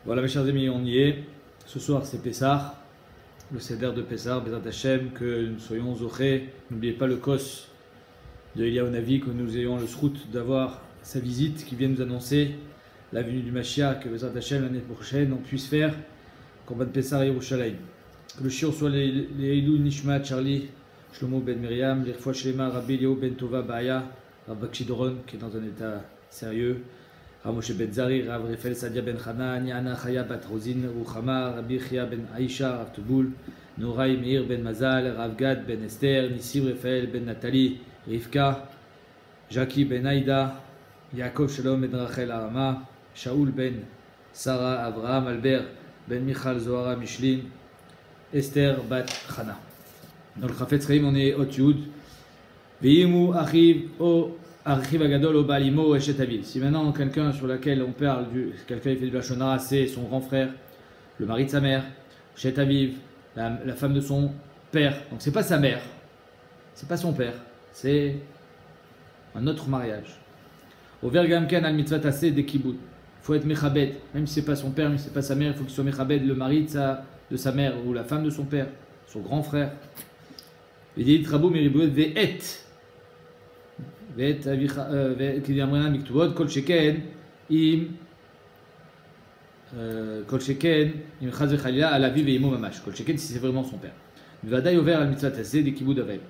Voilà mes chers amis, on y est. Ce soir c'est Pessah, le Seder de Pessah, Bezrat Hashem, que nous soyons zochés. N'oubliez pas le kos de Eliyahu Navi, que nous ayons le srout d'avoir sa visite, qui vient nous annoncer la venue du Mashiach, que Bezrat Hashem l'année prochaine on puisse faire Korban Pessah à Yerushalayim. Que le shiur soit les Eilou Nishma Charlie, Shlomo Ben Miriam, les Refoua Shlema, Rabbi Eliyahu Ben Tova Baya, Rav Bakshi Doron, qui est dans un état sérieux. Rav Moshe Ben Zari, Rav Refel Sadia Ben Chana, Niana Chaya Bat Rozin, Ruchama, Rabbi Chia Ben Aisha, Rav Tuboul, Nouraï Meir Ben Mazal, Rav Gad Ben Esther, Nissim Refael Ben Nathalie, Rivka, Jackie Ben Aïda, Yaakov Shalom Ben Rachel Arama, Shaoul Ben Sarah, Abraham Albert Ben Michal Zohara Mishlin, Esther Bat Chana. Dans le Chafetz Chaim, on est Ot Yud. Veimu Achiv O Achiv Agadol O Balimo Eshet Aviv. Si maintenant quelqu'un sur lequel on parle, quelqu'un qui fait du Lashon Hara, c'est son grand frère, le mari de sa mère, Eshet Aviv, la femme de son père. Donc c'est pas sa mère, c'est pas son père, c'est un autre mariage. Au Vergamken al mitzvah tassé de kibbutz. Il faut être mechabed, même si c'est pas son père, même si c'est pas sa mère, il faut qu'il soit mechabed, le mari de sa mère ou la femme de son père, son grand frère. Il dit Rabou Meribouet ve'et qui amrena miktubot kol sheken im chaz v'chalila à la vie ve'imo mamash. Kol sheken si c'est vraiment son père. Vadaï over al mitzvah tassé de kibbutz avel.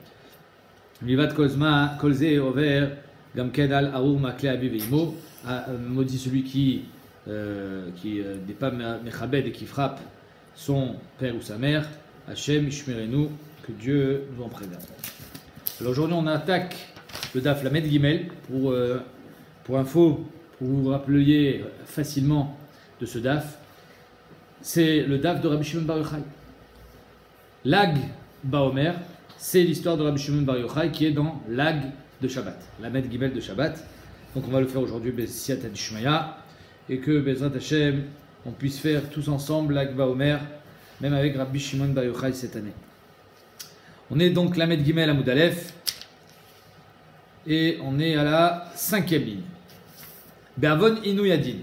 Mivat kolzma kolze over gam ken al arur makle avi ve'imo. Maudit celui qui n'est pas mechabed et qui frappe son père ou sa mère. Hachem ishmerenu, que Dieu nous en préserve. Alors aujourd'hui on attaque le daf Lamed Gimel pour info, pour vous vous rappeliez facilement de ce daf. C'est le daf de Rabbi Shimon Bar Yochai. Lag Baomer, c'est l'histoire de Rabbi Shimon Bar Yochai qui est dans Lag de Shabbat, Lamed Gimel de Shabbat. Donc on va le faire aujourd'hui Besiat Adishmaya et que Bezrat Hashem on puisse faire tous ensemble Lag Baomer, même avec Rabbi Shimon Bar Yochai cette année. On est donc Lamed Gimel Amoud Aleph et on est à la 5e ligne. Be'avon Inuyadin.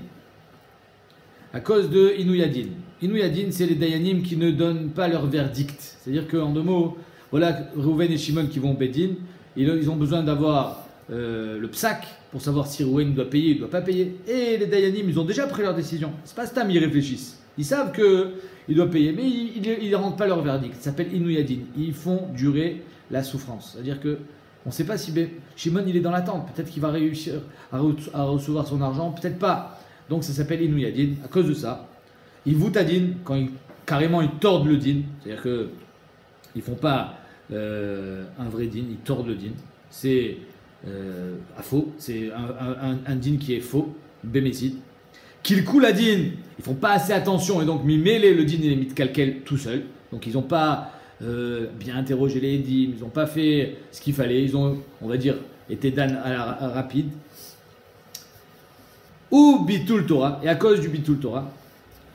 À cause de Inuyadin. Inuyadin, c'est les Dayanim qui ne donnent pas leur verdict. C'est-à-dire qu'en deux mots, voilà Reuven et Shimon qui vont au Bedin, ils ont besoin d'avoir le psak pour savoir si Reuven doit payer ou ne doit pas payer. Et les Dayanim, ils ont déjà pris leur décision. C'est pas Stam, ils réfléchissent. Ils savent qu'il doit payer, mais ils ne rendent pas leur verdict. Ça s'appelle Inuyadin. Ils font durer la souffrance. C'est-à-dire que on ne sait pas si Shimon il est dans l'attente. Peut-être qu'il va réussir à recevoir son argent, peut-être pas. Donc ça s'appelle Inuyadin. À cause de ça, ils voutadin quand carrément ils tordent le din. C'est-à-dire qu'ils ne font pas un vrai din, ils tordent le din. C'est à faux. C'est un din qui est faux, bémézid. Qu'ils coulent à din, ils font pas assez attention et donc mêler le din et les mitkalkel tout seul. Donc ils n'ont pas bien interrogé les din, ils n'ont pas fait ce qu'il fallait, ils ont, on va dire, été dan à rapide. Ou bitul Torah, et à cause du bitul Torah,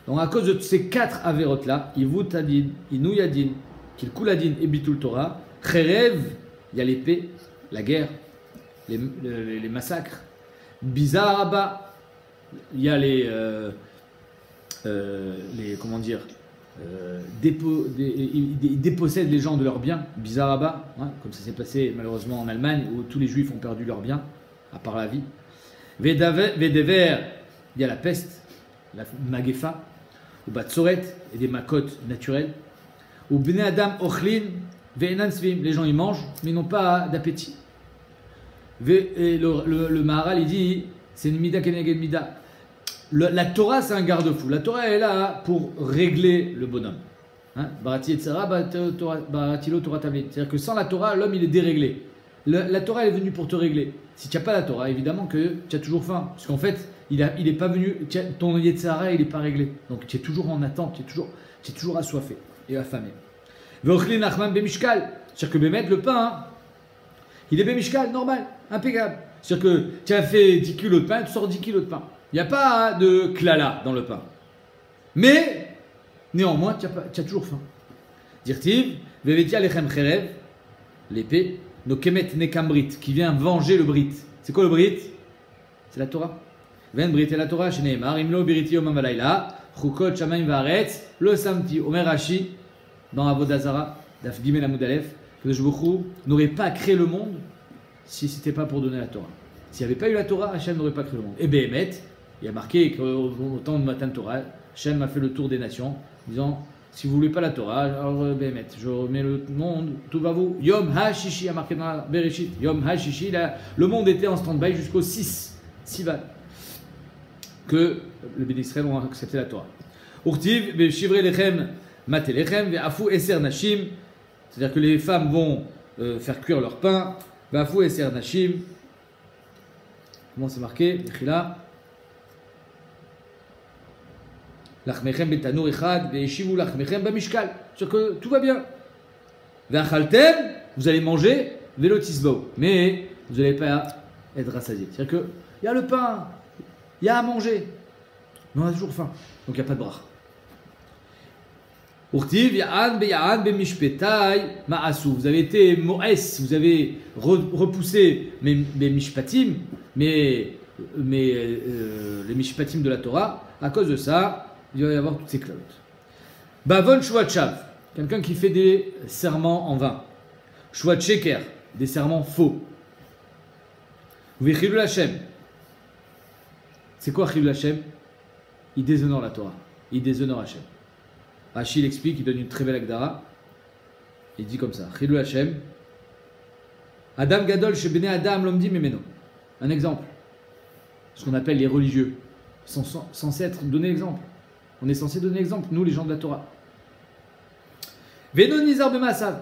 donc à cause de ces 4 avérotes là, ils voûtent à din, inouï à din, qu'ils coulent à din et bitul Torah, cherev, il y a l'épée, la guerre, les massacres, bizaraba. Il y a les comment dire, ils dépossèdent les gens de leurs biens, bizarraba, hein, comme ça s'est passé malheureusement en Allemagne où tous les juifs ont perdu leurs biens, à part la vie. Vedever, il y a la peste, la magefa, ou batsoret, et des makotes naturelles, ou bnei adam ochlin, ve'enan svim, les gens ils mangent, mais ils n'ont pas d'appétit. Et le Maharal il dit, c'est une mida keneged mida. La Torah, c'est un garde-fou. La Torah est là pour régler le bonhomme. Barati et Tzara, Baratilo Torah Tavlit. C'est-à-dire que sans la Torah, l'homme il est déréglé. La Torah elle est venue pour te régler. Si tu n'as pas la Torah, évidemment que tu as toujours faim. Parce qu'en fait, il est pas venu. Ton Yetzara, il n'est pas réglé. Donc tu es toujours en attente, tu es toujours assoiffé et affamé. Ve'ochlin achman bemishkal. C'est-à-dire que Bémet, le pain, il est bemishkal, normal, impeccable. C'est-à-dire que tu as fait 10 kilos de pain, tu sors 10 kilos de pain. Il n'y a pas de klala dans le pain. Mais, néanmoins, tu as toujours faim. Dirtiv, vevetia lechem cherev, l'épée, no kemet nekam brit, qui vient venger le brit. C'est quoi le brit? C'est la Torah. Ven brit et la Torah, sheneemar, imlo biriti yomam valayla, Chukot Shamaim Vaaretz, Lo Samti, Omer Rashi, dans Avodah Zara, Daf Gimel Amud Aleph, que Akadosh Baruch Hu n'aurait pas créé le monde si ce n'était pas pour donner la Torah. S'il n'y avait pas eu la Torah, Hachem n'aurait pas créé le monde. Et Behemet, il y a marqué qu'au temps de Matan Torah, Hachem a fait le tour des nations, disant si vous ne voulez pas la Torah, alors Behemet, je remets le monde, tout va vous. Yom HaShishi a marqué dans la Bereshit. Yom HaShishi, le monde était en stand-by jusqu'au 6 Sivan, que le Béni Israël ont accepté la Torah. Urtiv, Shivrei Lechem, Maté Lechem, Ve'afu Eser Nashim, c'est-à-dire que les femmes vont faire cuire leur pain. Ve'afu Eser Nashim. Comment c'est marqué? Lachmechem betanour echad ve'eshivu lachmechem bamishkal. C'est-à-dire que tout va bien. Ve'achaltem, vous allez manger, velo tisbao. Mais vous n'allez pas être rassasié. C'est-à-dire qu'il y a le pain, il y a à manger. Mais on a toujours faim. Donc il n'y a pas de bras. Urtiv ya'an be'ya'an be'mishpetai ma'asu. Vous avez été mo'es, vous avez repoussé mes mishpatim, mais les mishpatim de la Torah. À cause de ça, il va y avoir toutes ces clottes. Bavon Shuvat Shav, quelqu'un qui fait des serments en vain. Shuvat Sheker, des serments faux. Vechilul Hashem. C'est quoi Chilul Hashem? Il déshonore la Torah. Il déshonore Hashem. Rashi explique, il donne une très belle agdara. Il dit comme ça. Chilul Hashem. Adam Gadol Shebene Adam Lomdi Memeno. Un exemple. Ce qu'on appelle les religieux. Ils sont censés être donner l'exemple. On est censé donner l'exemple, nous les gens de la Torah. Venon Nizar Bemasav.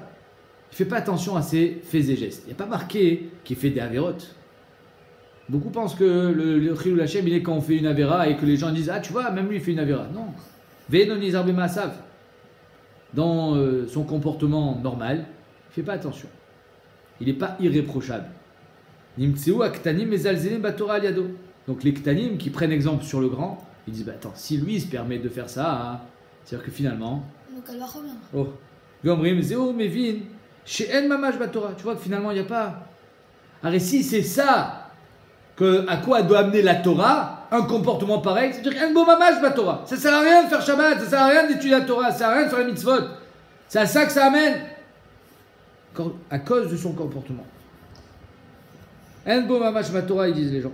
Il ne fait pas attention à ses faits et gestes. Il n'y a pas marqué qu'il fait des avérotes. Beaucoup pensent que le Chilul Hashem, il est quand on fait une avéra et que les gens disent ah tu vois, même lui il fait une avéra. Non. Venon Nizar Bemasav. Dans son comportement normal, il ne fait pas attention. Il n'est pas irréprochable. Nimtseu Aktanim Mezalzelim Batora Aliado. Donc les Ktanim qui prennent exemple sur le grand, ils disent bah attends, si lui il se permet de faire ça, hein, c'est-à-dire que finalement. Donc elle va revenir. Oh. Gomrim Zeo Mevin, chez En Mamash Batora. Tu vois que finalement il n'y a pas. Alors si c'est ça, à quoi doit amener la Torah, un comportement pareil, c'est-à-dire En Bo Mamash Batora. Ça sert à rien de faire Shabbat, ça sert à rien d'étudier la Torah, ça sert à rien de faire les mitzvot. C'est à ça que ça amène. À cause de son comportement. En Bo Mamash Batora, ils disent les gens.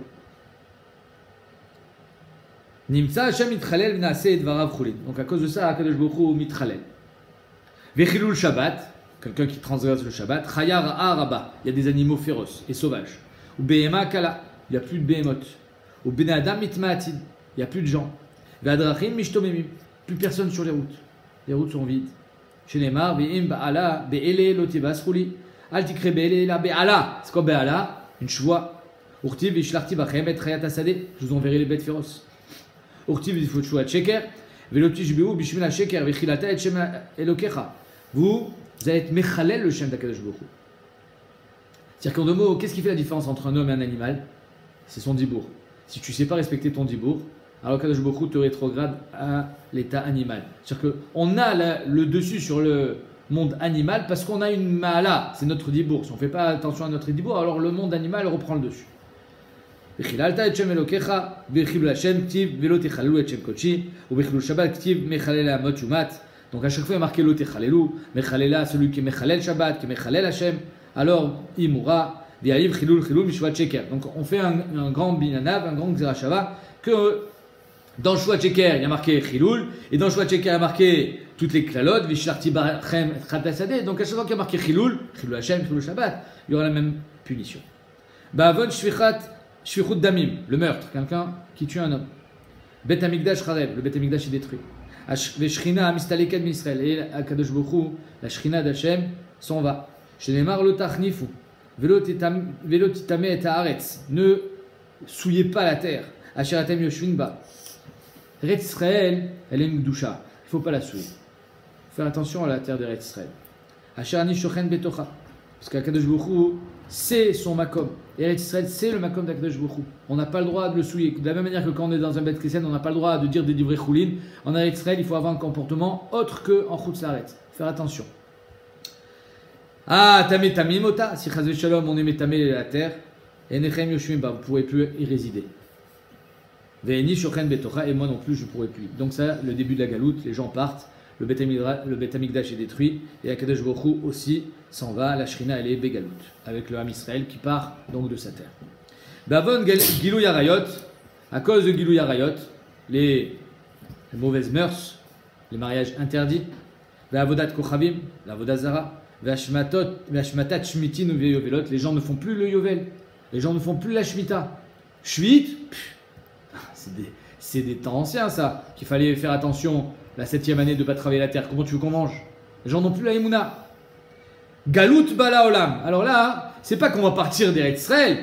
Nimtsa Hashem mitchalel v'naase et dvarav chulin. Donc à cause de ça, Akadosh Baruch Hu mitchalel. Vechilul Shabbat, quelqu'un qui transgresse le Shabbat. Chayar ha'araba, il y a des animaux féroces et sauvages. Ou behema kala, il n'y a plus de behemoth. Ou bnei adam mitma'atin, il n'y a plus de gens. Ve'adrachim mishtomemim, plus personne sur les routes. Les routes sont vides. Shenemar ve'im ba'ala be'ele lo tibas chuli. Al tikre be'ele la be'ala. C'est quoi be'ala? Une chevoie. Urtiv v'ishlarti bachem et chayat asade. Je vous enverrai les bêtes féroces. Urtiv v'futchouat sheker, velotish be'u bishmil sheker v'chilata et shem elokecha. Vous allez être mechalel le shem d'Akadosh Baruch Hu. C'est-à-dire qu'en deux mots, qu'est-ce qui fait la différence entre un homme et un animal? C'est son dibour. Si tu ne sais pas respecter ton dibour, alors Akadosh Baruch Hu te rétrograde à l'état animal. C'est-à-dire qu'on a le dessus sur le monde animal parce qu'on a une ma'ala, c'est notre dibour. Si on ne fait pas attention à notre dibour, alors le monde animal reprend le dessus. Donc à chaque fois il y a marqué lo techalelu, mechalela, celui qui est mechalel Shabbat, qui est mechalel Hashem, alors il mourra. Donc on fait un grand binanav, un grand xerashava, que dans Shvat Sheker il y a marqué chilul, et dans Shvat Sheker il y a marqué toutes les klalot, vishlarti barachem chatasade. Donc à chaque fois qu'il y a marqué chilul, chilul Hashem, chilul Shabbat, il y aura la même punition. Ba'avon shvichut damim, le meurtre, quelqu'un qui tue un homme. Bet Hamikdash charev, le Bet Hamikdash est détruit. Veshrina mistaleked m'Israël, et Akadosh Baruch Hu, la Shrina d'Hashem s'en va. Shenemar lo tachnifu, velo titame et haaretz, ne souillez pas la terre. Asher atem yoshvin ba. Eretz Israël, elle est une gdusha, il ne faut pas la souiller. Faire attention à la terre d'Eretz Israël. Asher ani shochen betocha, parce qu'Akadosh Baruch Hu, c'est son makom. Eretz Israël, c'est le makom d'Akadosh Baruch Hu. On n'a pas le droit de le souiller. De la même manière que quand on est dans un bête chrétien, on n'a pas le droit de dire des divrei choulin. En Eretz Israël, il faut avoir un comportement autre qu'en chutz laaretz. Faire attention. Ah, tamé tamimota, si chazé shalom, on est métamé la terre. Et nechem yoshvim ba, vous ne pourrez plus y résider. Ve'eni shochen betocha, et moi non plus je pourrai plus. Donc ça, le début de la galoute, les gens partent, le Beth Amikdash est détruit, et Akadosh Baruch Hu aussi s'en va, la Shrina elle est bégaloute, avec le Ham Israël qui part donc de sa terre. Bavon Gilou Yarayot, à cause de Gilou Yarayot, les mauvaises mœurs, les mariages interdits, Ve'avodat Kochavim, l'avodat Zara, Ve'ashmatat Shmitin ou Ve'yovelot, les gens ne font plus le Yovel, les gens ne font plus la Shemitah. Shmit, c'est des temps anciens ça, qu'il fallait faire attention la 7e année de ne pas travailler la terre. Comment tu veux qu'on mange? Les gens n'ont plus la Emouna. Galout Bala Olam. Alors là, c'est pas qu'on va partir d'Eretz Israël.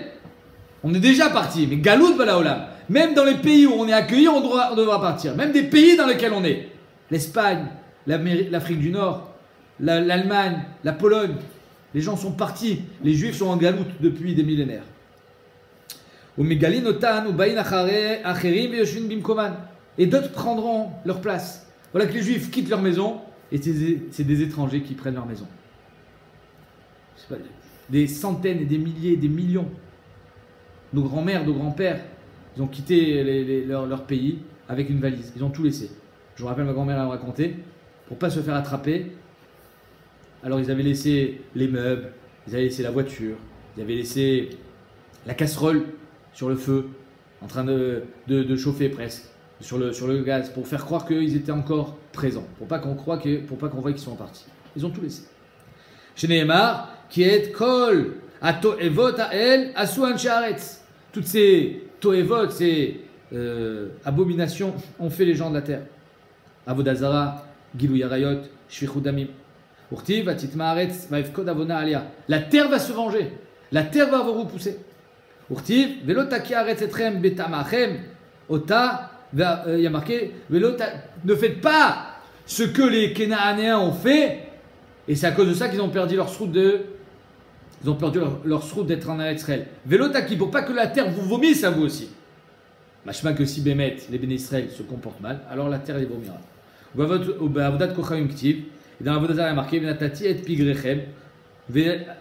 On est déjà parti, mais Galout Bala Olam. Même dans les pays où on est accueilli, on devra partir. Même des pays dans lesquels on est. L'Espagne, l'Afrique du Nord, l'Allemagne, la Pologne. Les gens sont partis. Les Juifs sont en galoute depuis des millénaires. Et d'autres prendront leur place. Voilà que les Juifs quittent leur maison et c'est des étrangers qui prennent leur maison. Pas, des centaines et des milliers, des millions. Nos grands-mères, nos grands-pères, ils ont quitté leur pays avec une valise. Ils ont tout laissé. Je me rappelle, ma grand-mère a raconté, pour ne pas se faire attraper. Alors ils avaient laissé les meubles, ils avaient laissé la voiture, ils avaient laissé la casserole sur le feu, en train de chauffer presque, sur le gaz, pour faire croire qu'ils étaient encore présents, pour pas qu'on voie qu'ils sont partis. Ils ont tout laissé. Chez Nehemar, qui est Kol, à To'evot à El, à Souan Shaaretz. Toutes ces To'evot, ces abominations, ont fait les gens de la terre. Avodazara, Gilou Yarayot, Shvichut Damim. Urtiv, Atit Maaretz, Maefkod Avona Alia. La terre va se venger. La terre va vous repousser. Urtiv, Velotaki Aretz Etrem Betamachem, Ota, il y a marqué, ne faites pas ce que les Kénanéens ont fait, et c'est à cause de ça qu'ils ont perdu leur sroute d'être en Israël. Velotaki, pour pas que la terre vous vomisse à vous aussi. Machma que si Bémet, les Béné Israël se comportent mal, alors la terre les vomira. Et dans la Vodazara, il y a marqué Venatati et Pigrechem,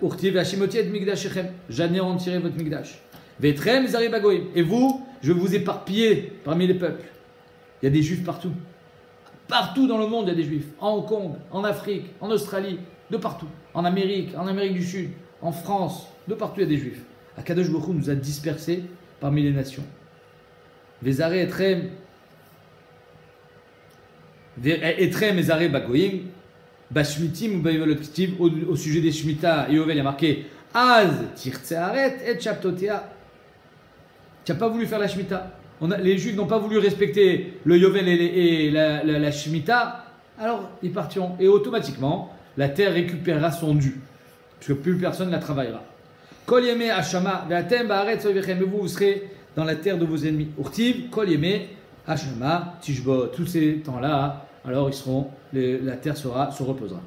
Urtiv et Hashimoti et Migdashechem. J'anéantirai votre Migdash. Vetrem Zari Bagoim. Et vous, je vais vous éparpiller parmi les peuples. Il y a des juifs partout. Partout dans le monde, il y a des juifs. En Hong Kong, en Afrique, en Australie, de partout. En Amérique du Sud, en France, de partout, il y a des juifs. Akadosh Baruch Hu nous a dispersés parmi les nations. Vezare Etrem et Zare Bagoim. Bashmitim ou Baïvolotkitiv, au sujet des Shemitah et Yovel, il y a marqué Az Tirtsearet et Chaptotea. Tu n'as pas voulu faire la Shemitah. Les Juifs n'ont pas voulu respecter le Yovel et la Shemitah, alors ils partiront. Et automatiquement, la terre récupérera son dû, parce que plus personne ne la travaillera. Kol Yeme Hashama, Ve'atem Ba'aret Soivechem, vous serez dans la terre de vos ennemis. Urtiv, Kol Yeme Hashama, Tishbo, tous ces temps-là, alors la terre se reposera.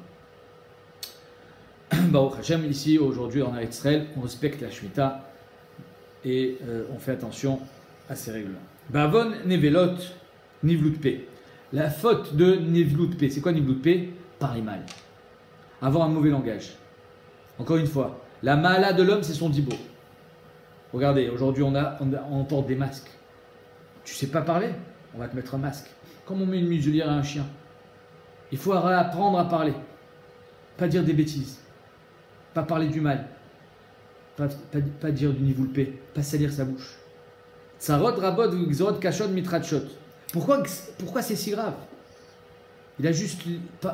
Baruch Hashem, ici, aujourd'hui, en Israël, on respecte la Shemitah et on fait attention à ces règles-là. Bavon Nevelot, Nivlut P. La faute de Nivlut P. C'est quoi Nivlut P? Parler mal. Avoir un mauvais langage. Encore une fois, la mala de l'homme, c'est son dibo. Regardez, aujourd'hui, on porte des masques. Tu sais pas parler? On va te mettre un masque. Comme on met une muselière à un chien. Il faut apprendre à parler. Pas dire des bêtises. Pas parler du mal. Pas dire du niveau P. Pas salir sa bouche. Tsarot, rabot, gzorot, kashot, mitrachot. Pourquoi c'est si grave? Il a juste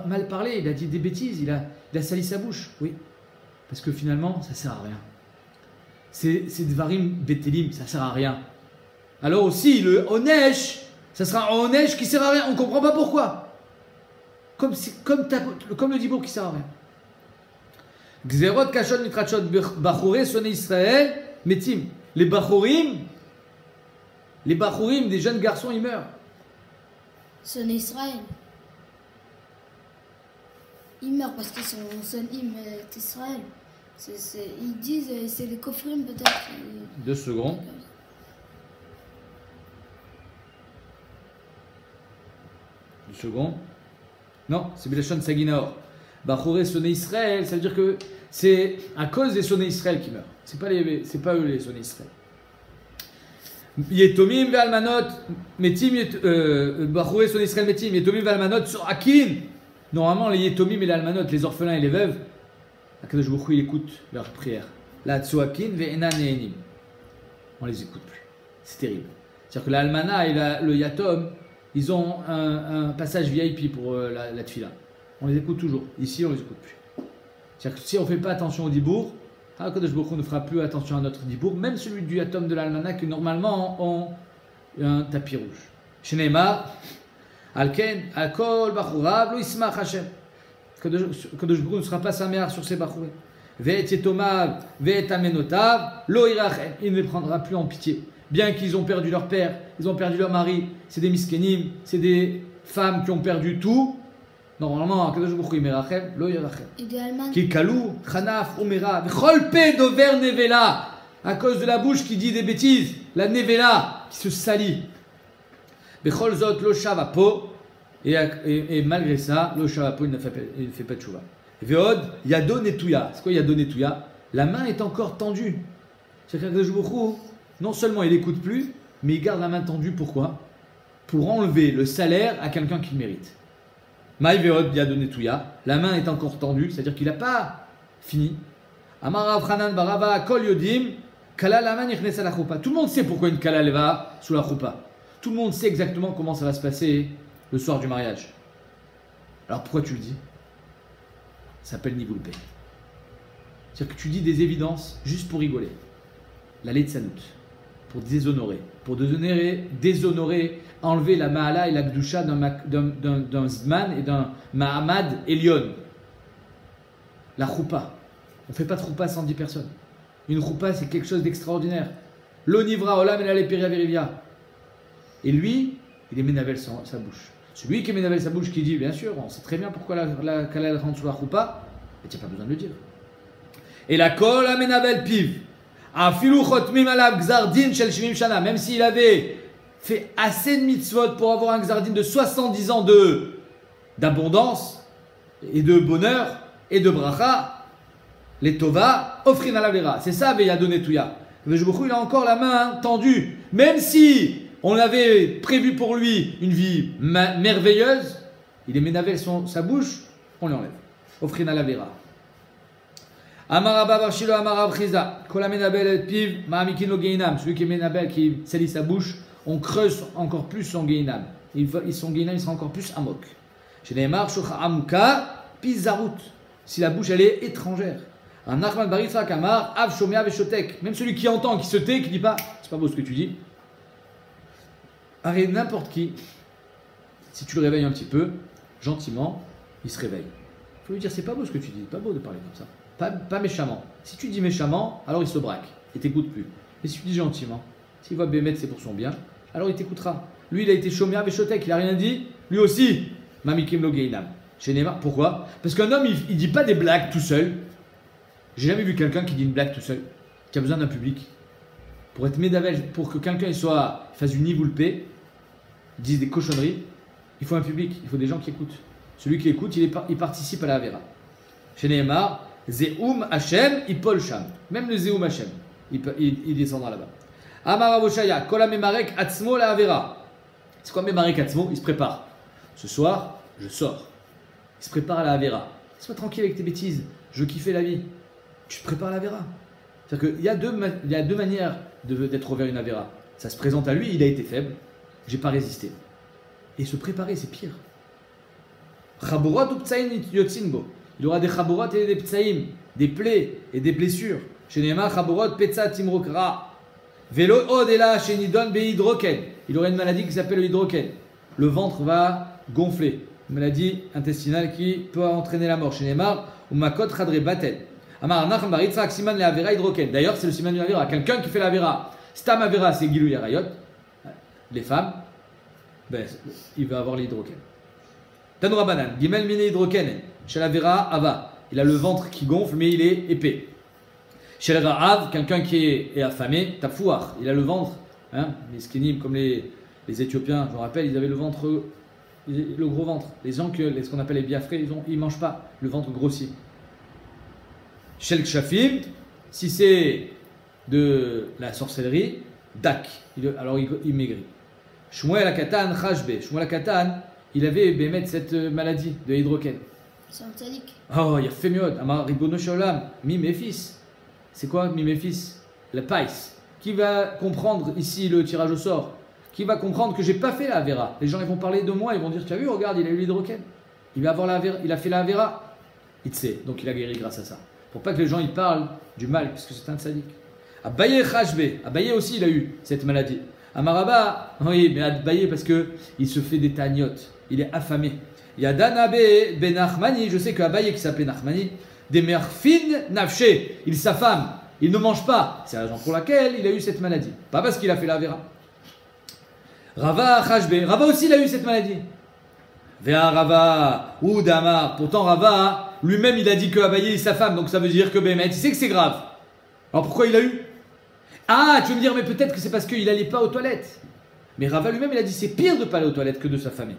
mal parlé, il a dit des bêtises, il a sali sa bouche. Oui. Parce que finalement, ça sert à rien. C'est dvarim betelim, ça sert à rien. Alors aussi, le onesh, ça sera un onesh qui sert à rien. On ne comprend pas pourquoi. Comme le dibour qui sert à rien. Gzerot, kashot, mitrachot, bachoré, sonné Israël, metim. Les bachorim, des jeunes garçons, ils meurent. Sonné Israël. Ils meurent parce qu'ils sont sonnim d'Israël. Ils disent c'est les kofrim peut-être. 2 secondes. Non, c'est Belachon Saginaor. Bachoré sonné Israël, ça veut dire que c'est à cause des sonnés Israël qui meurent. C'est pas eux les sonnés Israël. Yetomim ve'almanot, metim, Bachoué son Israël metim, Yetomim ve'almanot sur Akin. Normalement, les Yetomim et les almanot, les orphelins et les veuves, Akadosh Baruch Hu, il écoute leurs prières. La Tsuakin ve'enan ne'enim. On les écoute plus. C'est terrible. C'est-à-dire que l'almana et le yatom, ils ont un passage VIP pour la tfila. On les écoute toujours. Ici, on les écoute plus. C'est-à-dire que si on ne fait pas attention au dibour, Akadosh Baruch Hu ne fera plus attention à notre dibour, même celui du yatom de l'almana qui normalement ont un tapis rouge. Shneimar, Alken, Alkol, Bachourav, Lo Ismach Hashem. Kadosh Baruch Hu ne sera pas sa mère sur ses Bachourés. Ve'et Yetomav, Ve'et Amenotav, Lo Irachem. Il ne les prendra plus en pitié. Bien qu'ils ont perdu leur père, ils ont perdu leur mari, c'est des miskenim, c'est des femmes qui ont perdu tout. Normalement, Kadosh Baruch Hu Imerachem, Lo Irachem. Idéalement. Ki kalou, Khanaf, Omera, V'chol pe dover nevela. À cause de la bouche qui dit des bêtises, la nevela qui se salit. Bechol zot lo shavapo, et malgré ça, lo shavapo, il ne fait pas de chouva. Veod, yado netouya. C'est quoi yado netouya? La main est encore tendue. C'est que non seulement il n'écoute plus, mais il garde la main tendue. Pourquoi? Pour enlever le salaire à quelqu'un qui le mérite. Maï veod yado netouya. La main est encore tendue, c'est-à-dire qu'il n'a pas fini. Amarav Hanan baraba kol yodim, kala la main yichnesa la choupa. Tout le monde sait pourquoi une kala va sous la choupa. Tout le monde sait exactement comment ça va se passer le soir du mariage. Alors pourquoi tu le dis? Ça s'appelle Nigoulpé. C'est-à-dire que tu dis des évidences juste pour rigoler. La Letzanout, pour déshonorer. Pour déshonorer, enlever la Mahala et la Gdusha d'un Zidman et d'un Mahamad Elion. La Choupa. On ne fait pas de Choupa sans 10 personnes. Une Choupa, c'est quelque chose d'extraordinaire. L'onivra olam et la leperia verivia. Et lui, il est ménavel sa bouche. Celui qui est ménavel sa bouche, qui dit, bien sûr, on sait très bien pourquoi la kalal rentre sous la choupa, mais tu n'as pas besoin de le dire. Et la kol a ménavel piv. Afilu chotmim alav gzardin shel shivim shana. Même s'il avait fait assez de mitzvot pour avoir un gzardin de 70 ans d'abondance, et de bonheur, et de bracha, les tova, offrin alavera. C'est ça, veya donné touya. Il a encore la main tendue. Même si on avait prévu pour lui une vie merveilleuse, il est ménavel sa bouche, on l'enlève. Offrina la vera. Amaraba barshilo amarab chiza. Kola menabel piv ma'amikin geinam. Celui qui est ménabel, qui salit sa bouche, on creuse encore plus son geinam. Son geinam, il sera encore plus amok. Chez les marches, amuka, pizarut. Si la bouche, elle est étrangère. Un Ahmad Baritza Kamar, Av Shomea Veshotek. Même celui qui entend, qui se tait, qui dit pas, c'est pas beau ce que tu dis. Arrête n'importe qui, si tu le réveilles un petit peu, gentiment, il se réveille. Il faut lui dire, c'est pas beau ce que tu dis, pas beau de parler comme ça. Pas méchamment. Si tu dis méchamment, alors il se braque et t'écoute plus. Mais si tu dis gentiment, s'il voit Bémet, c'est pour son bien, alors il t'écoutera. Lui, il a été Shomea Veshotek, il a rien dit. Lui aussi, Mamikim Lo Geinam. Chez Neymar, pourquoi? Parce qu'un homme, il dit pas des blagues tout seul. J'ai jamais vu quelqu'un qui dit une blague tout seul, qui a besoin d'un public. Pour être médavel, pour que quelqu'un fasse du nivoulpé, dise des cochonneries, il faut un public, il faut des gens qui écoutent. Celui qui écoute, il participe à la Avera. Chez Nehemar, Zeum Hashem, Ipol Sham. Même le Zeum Hashem, il descendra là-bas. Amar Avoshaya, Kola Memarek Atzmo la Avera. C'est quoi Memarek Atzmo? Il se prépare. Ce soir, je sors. Il se prépare à la Avera. Sois tranquille avec tes bêtises, je veux kiffer la vie. Tu te prépares à la Avera. C'est-à-dire qu'il y a deux manières d'être vers une Avera. Ça se présente à lui, il a été faible, j'ai pas résisté. Et se préparer, c'est pire. Chaborot ou ptsaïm yotzinbo. Il aura des chaborot et des ptsaïm, des plaies et des blessures. Chez Neymar, chaborot petza timrokra. Velo odela chez Nidon behydroken. Il aura une maladie qui s'appelle le hydroken. Le ventre va gonfler. Une maladie intestinale qui peut entraîner la mort. Chez Neymar, ou makot chadre baten. D'ailleurs, c'est le siman de l'avera. Quelqu'un qui fait l'avera. Stam avera, c'est Gilou Yarayot. Les femmes, ben, il va avoir l'hydroken. Tanura banan, Gimel mine hydroken. Chez l'avera, ava. Il a le ventre qui gonfle, mais il est épais. Chez le ra'av, quelqu'un qui est affamé, tafouar. Il a le ventre, hein, les skinnim, comme les Éthiopiens, je me rappelle, ils avaient le ventre, le gros ventre. Les gens, ce qu'on appelle les biafrés, ils ne mangent pas. Le ventre grossit. Shel Kshafim, si c'est de la sorcellerie, dak. Alors il maigrit. Shmuel Akatan Chashbe. Shmuel Akatan, il avait bémet cette maladie de hydroken. C'est un tzaddik. Oh, il a fait mieux. Amar Ribono Shalom, mi mes fils. C'est quoi mi mes fils? La païs. Qui va comprendre ici le tirage au sort? Qui va comprendre que j'ai pas fait la Avera? Les gens ils vont parler de moi, ils vont dire tu as vu, regarde, il a eu l'hydroken. Il va avoir la Avera, il a fait la Avera. Il sait, donc il a guéri grâce à ça. Pour pas que les gens ils parlent du mal, puisque c'est un tzaddik. Abaye Chashbe. Abaye aussi il a eu cette maladie. Amaraba, oui, mais Abaye parce que il se fait des tagnottes. Il est affamé. Il y a Danabe ben Nachmani, je sais qu'Abaye qui s'appelait Nachmani, des merfin nafshe, il s'affame, il ne mange pas. C'est la raison pour laquelle il a eu cette maladie. Pas parce qu'il a fait la Avera. Rava Chashbe, Rava aussi il a eu cette maladie. Vea Rava, ou Damar, pourtant Rava, lui-même il a dit que Abaye il s'affame, donc ça veut dire que Bémet, il sait que c'est grave. Alors pourquoi il a eu? Ah, tu veux me dire, mais peut-être que c'est parce qu'il n'allait pas aux toilettes. Mais Rava lui-même il a dit c'est pire de ne pas aller aux toilettes que de s'affamer.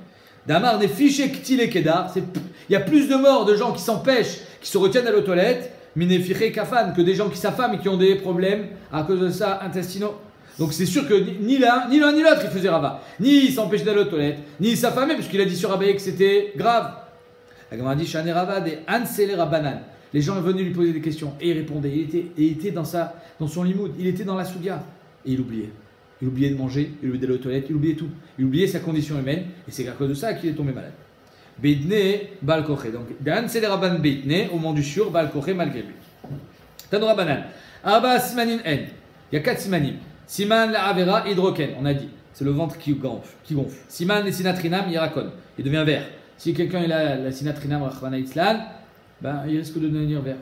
Damar n'est fiché k'til et kedar, il y a plus de morts de gens qui s'empêchent, qui se retiennent à aller aux toilettes, minéfiché kafan, que des gens qui s'affament et qui ont des problèmes à cause de ça intestinaux. Donc c'est sûr que ni l'un ni l'autre il faisait Rava. Ni il s'empêchait d'aller aux toilettes, ni il s'affamait, puisqu'il a dit sur Abaye que c'était grave. La Gemara dit Shane Rava des Ansele Rabanan. Les gens venaient lui poser des questions et il répondait. Il était dans son limoud, il était dans la soudia. Et il oubliait. Il oubliait de manger, il oubliait d'aller aux toilettes, il oubliait tout. Il oubliait sa condition humaine et c'est à cause de ça qu'il est tombé malade. Beidne Baal Koché. Donc Ansele Raban Beidne, au moment du sur, Baal Koché malgré lui. Tano Rabanan. Abba Simanin En. Il y a 4 simanim. Siman la Avera hydroken, on a dit. C'est le ventre qui gonfle. Siman et sinatrinam irakon. Il devient vert. Si quelqu'un il a la sinatrinam rachmana itzlan, ben, il risque de devenir vert.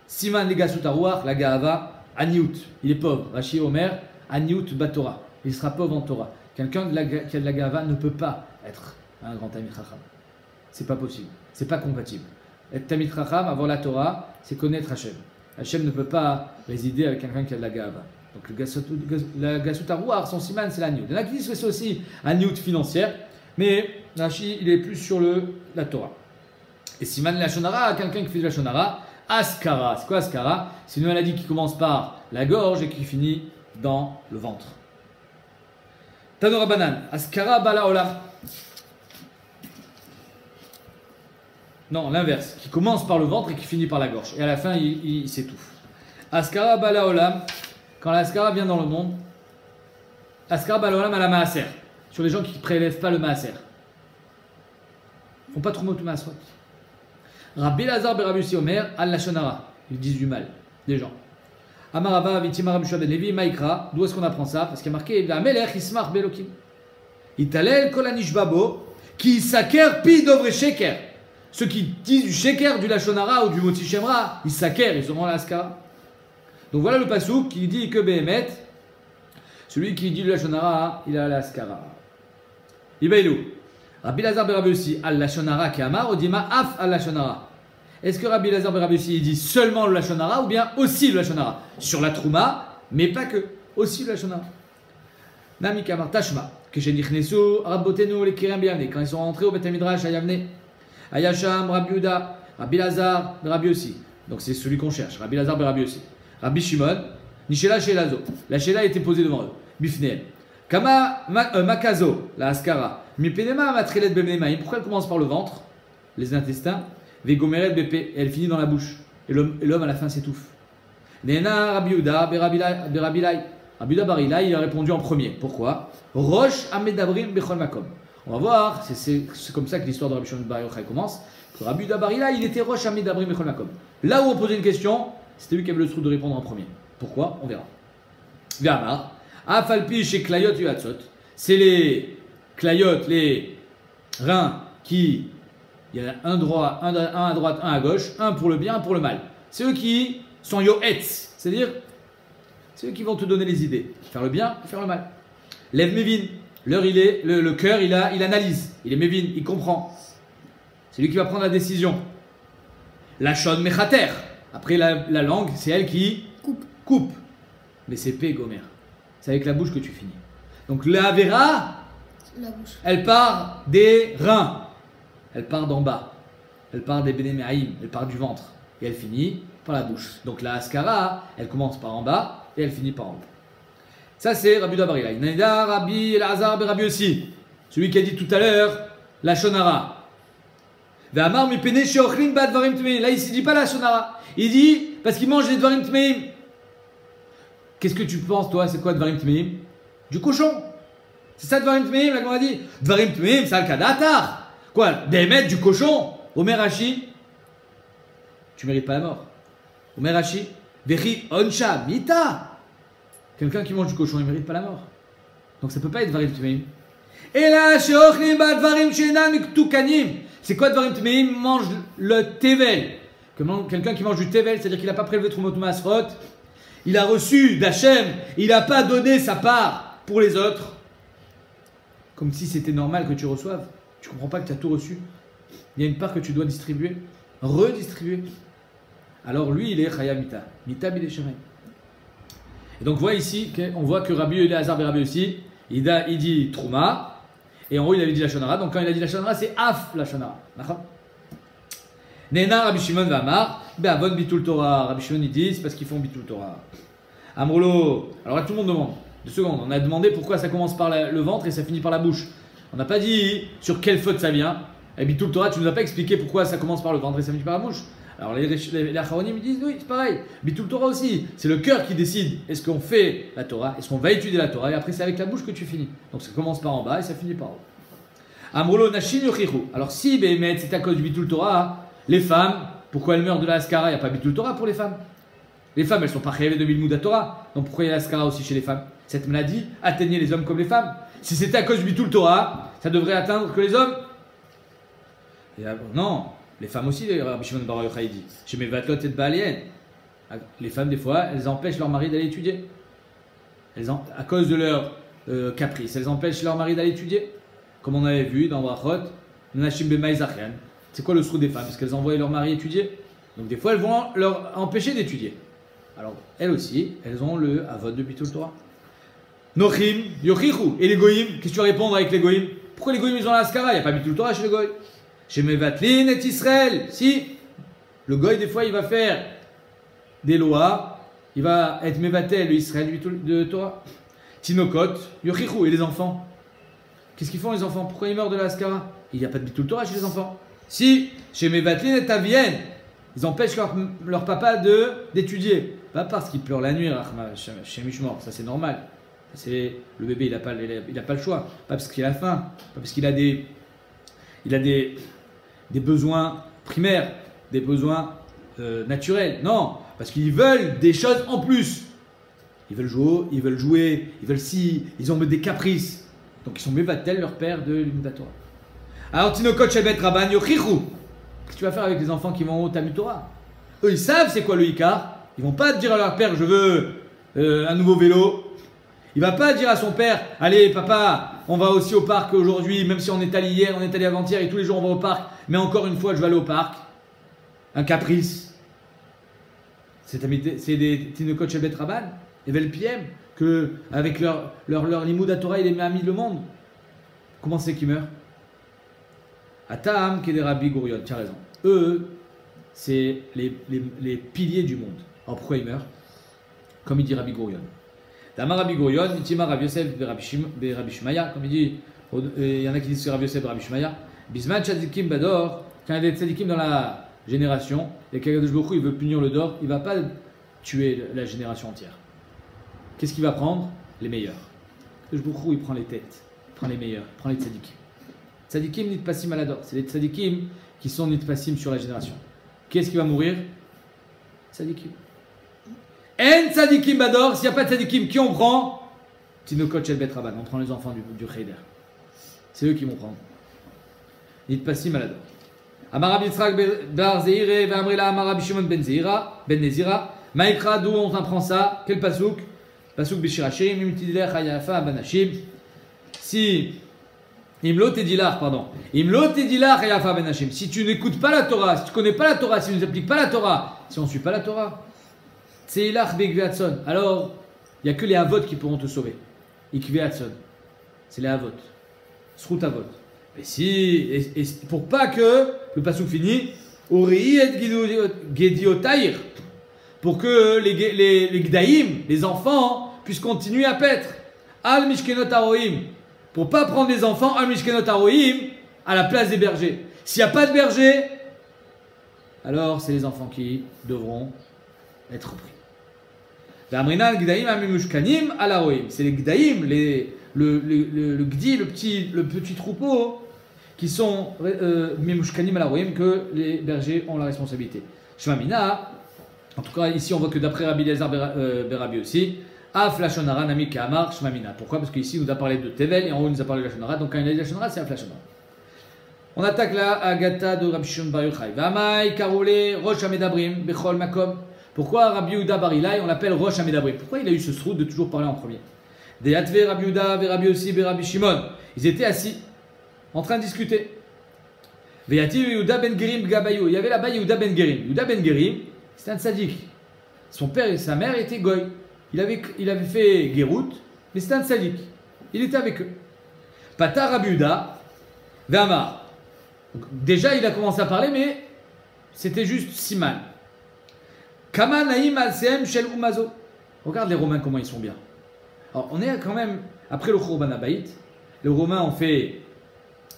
Siman les gasutarouach, la gaava, aniout. Il est pauvre. Rashi Omer, aniout batora. Il sera pauvre en Torah. Quelqu'un qui a de la gaava ne peut pas être un grand Tamid Chacham. C'est pas possible. C'est pas compatible. Être Tamid Chacham, avoir la Torah, c'est connaître Hachem. Hachem ne peut pas résider avec quelqu'un qui a de la gaava. Donc la gasutarouach, son siman, c'est la niout. Il y en a qui disent que c'est aussi un niout financière, mais Rashi, il est plus sur la Torah. Et siman la shonara, quelqu'un qui fait de la shonara, askara. C'est quoi askara? C'est une maladie qui commence par la gorge et qui finit dans le ventre. Tanora banan, askara bala olam. Non, l'inverse, qui commence par le ventre et qui finit par la gorge. Et à la fin, il s'étouffe. Askara bala olam. Quand l'Askara vient dans le monde, Askara balolam à la maaser, sur les gens qui ne prélèvent pas le maaser. Ils ne font pas trop mot de maaser. Rabbi Lazar Berabbi Omer al lashonara, ils disent du mal des gens. Amarava vitima Rabbi Shua ben Levi Maïkra, d'où est-ce qu'on apprend ça? Parce qu'il y a marqué la Melech Ismar Belokim. Italel kolanish babo qui saker pi dovre sheker. Ceux qui disent du sheker, du lashonara ou du moti shemra, ils saker, ils auront l'Askara. Donc voilà le passouk qui dit que Béhémet, celui qui dit le Lachonara, il a la Askara. Ibailou. Rabbi Lazar Berabbi aussi, al Lachonara Kamar, Odima Af al Lachonara. Est-ce que Rabbi Lazar Berabbi aussi il dit seulement le Lachonara ou bien aussi le Lachonara? Sur la Trouma, mais pas que, aussi le Lachonara. Nami Kamar Tashma, Keshenichnesu, Rabbotenu, les Kirem Biavne, quand ils sont rentrés au Beth Midrash à Yavne, Ayasham, Rabbi Uda, Rabbi Lazar Berabbi aussi. Donc c'est celui qu'on cherche, Rabbi Lazar Berabbi aussi. Rabbi Shimon, Nishela Shelazo. La Shela était posée devant eux. Bifneel. Kama Makazo, la Askara. Mipenema Matrelet Bemnemaim. Pourquoi elle commence par le ventre, les intestins, Vegomeret Bepe, et elle finit dans la bouche. Et l'homme à la fin s'étouffe. Nena Rabbi Uda Berabilai. Rabbi Uda Barilai, il a répondu en premier. Pourquoi? Rosh Amedabrim Bechol Makom. On va voir, c'est comme ça que l'histoire de Rabbi Shimon Bar Yochai commence. Que Rabbi Uda Barilai, il était Rosh Amedabrim Bechol Makom. Là où on posait une question, c'était lui qui avait le trou de répondre en premier. Pourquoi? On verra. Gamar. Afalpi chez Klayot Yuatzot. C'est les Klayot, les reins qui. Il y a un à droite, un à gauche, un pour le bien, un pour le mal. C'est eux qui sont Yoetz. C'est-à-dire, c'est eux qui vont te donner les idées. Faire le bien, faire le mal. Lève Mévin. Le cœur, il analyse. Il est Mévin, il comprend. C'est lui qui va prendre la décision. La Shon Mechater. Après, la langue, c'est elle qui coupe. Mais c'est P, Gomer. C'est avec la bouche que tu finis. Donc la Vera, elle part des reins. Elle part d'en bas. Elle part des Bénéméaïm. Elle part du ventre. Et elle finit par la bouche. Donc la Askara, elle commence par en bas et elle finit par en haut. Ça, c'est Rabbi Yehuda Bar Ilai. Nida, Rabbi Elazar, Rabbi aussi. Celui qui a dit tout à l'heure, la Shonara. Là, il ne dit pas la Shonara. Il dit, parce qu'il mange des Dvarim Tmeim. Qu'est-ce que tu penses, toi? C'est quoi Dvarim Tmeim? Du cochon. C'est ça Dvarim Tmeim, là, qu'on a dit. Dvarim Tmeim, c'est Al-Kadatar. Quoi? Bémet du cochon. Omer Hashi, tu mérites pas la mort. Omer Hashi, Vechi Onsha Mita. Quelqu'un qui mange du cochon, il mérite pas la mort. Donc ça peut pas être Dvarim Tmeim. Et là, c'est quoi Dvarim Tmeim? Mange le tevel. Quelqu'un qui mange du tevel, c'est-à-dire qu'il n'a pas prélevé Trumot Masrot, il a reçu d'Hachem, il n'a pas donné sa part pour les autres. Comme si c'était normal que tu reçoives. Tu comprends pas que tu as tout reçu. Il y a une part que tu dois distribuer, redistribuer. Alors lui, il est Chaya Mita. Mita Bidesherem. Et donc voilà ici, on voit que Rabbi Elazar et Rabbi aussi, il dit Trouma. Et en haut, il avait dit la Shonara. Donc quand il a dit la Shonara, c'est Af la Shonara. D'accord? Nena Rabbi Shimon Vamar, Be'avon Bitul Torah. Rabbi Shimon, il dit, c'est parce qu'ils font Bitul Torah. Amrolo. Alors là, tout le monde demande. 2 secondes. On a demandé pourquoi ça commence par le ventre et ça finit par la bouche. On n'a pas dit sur quelle faute ça vient. Et Bitul Torah, tu ne nous as pas expliqué pourquoi ça commence par le ventre et ça finit par la bouche. Alors les Acharonim ils disent oui, c'est pareil. Bitul Torah aussi, c'est le cœur qui décide. Est-ce qu'on fait la Torah? Est-ce qu'on va étudier la Torah? Et après c'est avec la bouche que tu finis. Donc ça commence par en bas et ça finit par en haut. Amrolo Nashin Yochichu. Alors si Behemet c'est à cause du Bitul Torah, les femmes, pourquoi elles meurent de la Haskara? Il n'y a pas Bitul Torah pour les femmes. Les femmes elles sont pas rêvées de Bilmud Torah. Donc pourquoi il y a la Haskara aussi chez les femmes? Cette maladie atteignait les hommes comme les femmes. Si c'était à cause du Bitul Torah, ça devrait atteindre que les hommes. Et non. Les femmes aussi, Rabbi Shimon Bar Yochai dit. Chez mes vatlot et Baalien. Les femmes, des fois, elles empêchent leur mari d'aller étudier. À cause de leur caprice, elles empêchent leur mari d'aller étudier. Comme on avait vu dans Brachot, Nashim Bemai Zachian. C'est quoi le trou des femmes? Parce qu'elles envoient leur mari étudier. Donc des fois, elles vont leur empêcher d'étudier. Alors, elles aussi, elles ont le avod de Bitul Torah. Nochim, Yochichu. Et les goïms, qu'est-ce que tu vas répondre avec les goïms? Pourquoi les goïms, ils ont la Haskara? Il n'y a pas Bitul Torah chez les goïms. Chez Mevatlin et Israël, si le goy des fois il va faire des lois, il va être Mevatel, le Israël de Torah. Tinokot, Yochichu, et les enfants. Qu'est-ce qu'ils font les enfants? Pourquoi ils meurent de la Haskara? Il n'y a pas de Bitul Torah chez les enfants. Si, chez Mevatlin et Tavienne, ils empêchent leur papa d'étudier. Pas parce qu'il pleure la nuit, chez Mishmor, ça c'est normal. Le bébé il n'a pas le choix. Pas parce qu'il a faim, pas parce qu'il a des besoins primaires, des besoins naturels. Non, parce qu'ils veulent des choses en plus. Ils veulent jouer, ils veulent ils ont des caprices. Donc ils sont mévatel, leur père de l'Imdatora. Alors Tinokot Shebet Rabban Yochichu. Qu'est-ce que tu vas faire avec les enfants qui vont au Talmud Torah? Eux ils savent c'est quoi le Ikar. Ils vont pas dire à leur père je veux un nouveau vélo. Il va pas dire à son père allez papa on va aussi au parc aujourd'hui, même si on est allé hier, on est allé avant-hier et tous les jours on va au parc, mais encore une fois je vais aller au parc. Un caprice. C'est des Tinokot Shebet Rabban, et Velpiem, que avec leur Limud Torah il est ami le monde. Comment c'est qu'ils meurent? Atam Keder Rabbi Gurion, tu as raison. Eux, c'est les piliers du monde. Alors pourquoi ils meurent? Comme il dit Rabbi Gurion. Damar Rabbi Gurion, Itima Rabbi Yosef Rabbi Shmaya, comme il dit, il y en a qui disent que Rabbi Yosef Rabbi Shmaya. Bisman Tzadikim Bador, quand il y a des Tzadikim dans la génération, et qu'Akadosh Baruch Hu il veut punir le dor, il ne va pas tuer la génération entière. Qu'est-ce qu'il va prendre? Les meilleurs. Akadosh Baruch Hu il prend les têtes, il prend les meilleurs, il prend les Tzadikim. Tzadikim Nitpasim Alador, c'est les Tzadikim qui sont Nitpasim sur la génération. Qu'est-ce qui va mourir? Tzadikim. En Tzadikim Bador, s'il n'y a pas de Tzadikim, qui on prend? Tinokot Shel Bet Rabban, on prend les enfants du Cheder. C'est eux qui vont prendre. Nitpasim Alador. Amar Rabbi Yitzchak Bar Zeire ve'amrila Amar Rabbi Shimon ben Nezira. Maïkra, d'où on apprend ça? Quel pasouk? Pasouk Bishirachim, Imtidilech Hayafa Banashim. Si Imlo Tedilar, pardon. Imlo Tedilar Hayafa Banashim. Si tu n'écoutes pas la Torah, si tu ne connais pas la Torah, si tu n'appliques pas la Torah, si on ne suit pas la Torah, Tseilach Begveatson. Alors, il n'y a que les Avot qui pourront te sauver. Ikveatson. C'est les Avot. Srut Avot. Et si, pour pas que le pasouk finit, Ori et Gediotair, pour que les Gdaïm, les enfants, puisse continuer à paître. Al Mishkenot Aroim. Pour pas prendre les enfants, Al Mishkenot Aroim, à la place des bergers. S'il n'y a pas de berger, alors c'est les enfants qui devront être pris. C'est les Gdaïm, le Gdi, le petit troupeau, qui sont Memushkanim Alaroim, que les bergers ont la responsabilité. Shmamina, en tout cas ici on voit que d'après Rabbi Eliezer Berabi aussi, Af Lashonara Nami Kamar Shmamina. Pourquoi? Parce qu'ici il nous a parlé de Tevel et en haut il nous a parlé de Lashonara, donc quand il a dit Lashonara, c'est Af Lashonara. On attaque la Agata de Rabbi Shimon Bar Yochai. Vamai Karole Rosh Hamedabrim Bechol Makom. Pourquoi Rabbi Yehuda Bar Ilai on l'appelle Rosh Hamedabrim? Pourquoi il a eu ce srout de toujours parler en premier? Des Atve Rabbi Yehuda, Rabbi Yossi, Rabbi Shimon. Ils étaient assis, en train de discuter. Veyati Yehuda Ben Gerim Gabayou. Il y avait là-bas Yehuda Ben Gerim. Yehuda Ben Gerim, c'était un tzaddik. Son père et sa mère étaient goy. Il avait fait Gérout, mais c'était un tzaddik. Il était avec eux. Pata Rabbi Yehuda, Ve'amar. Déjà, il a commencé à parler, mais c'était juste Siman. Kama Naïm Al-Sehem Shel Umazo. Regarde les Romains, comment ils sont bien. Alors, on est quand même, après le Khurban Abayit, les Romains ont fait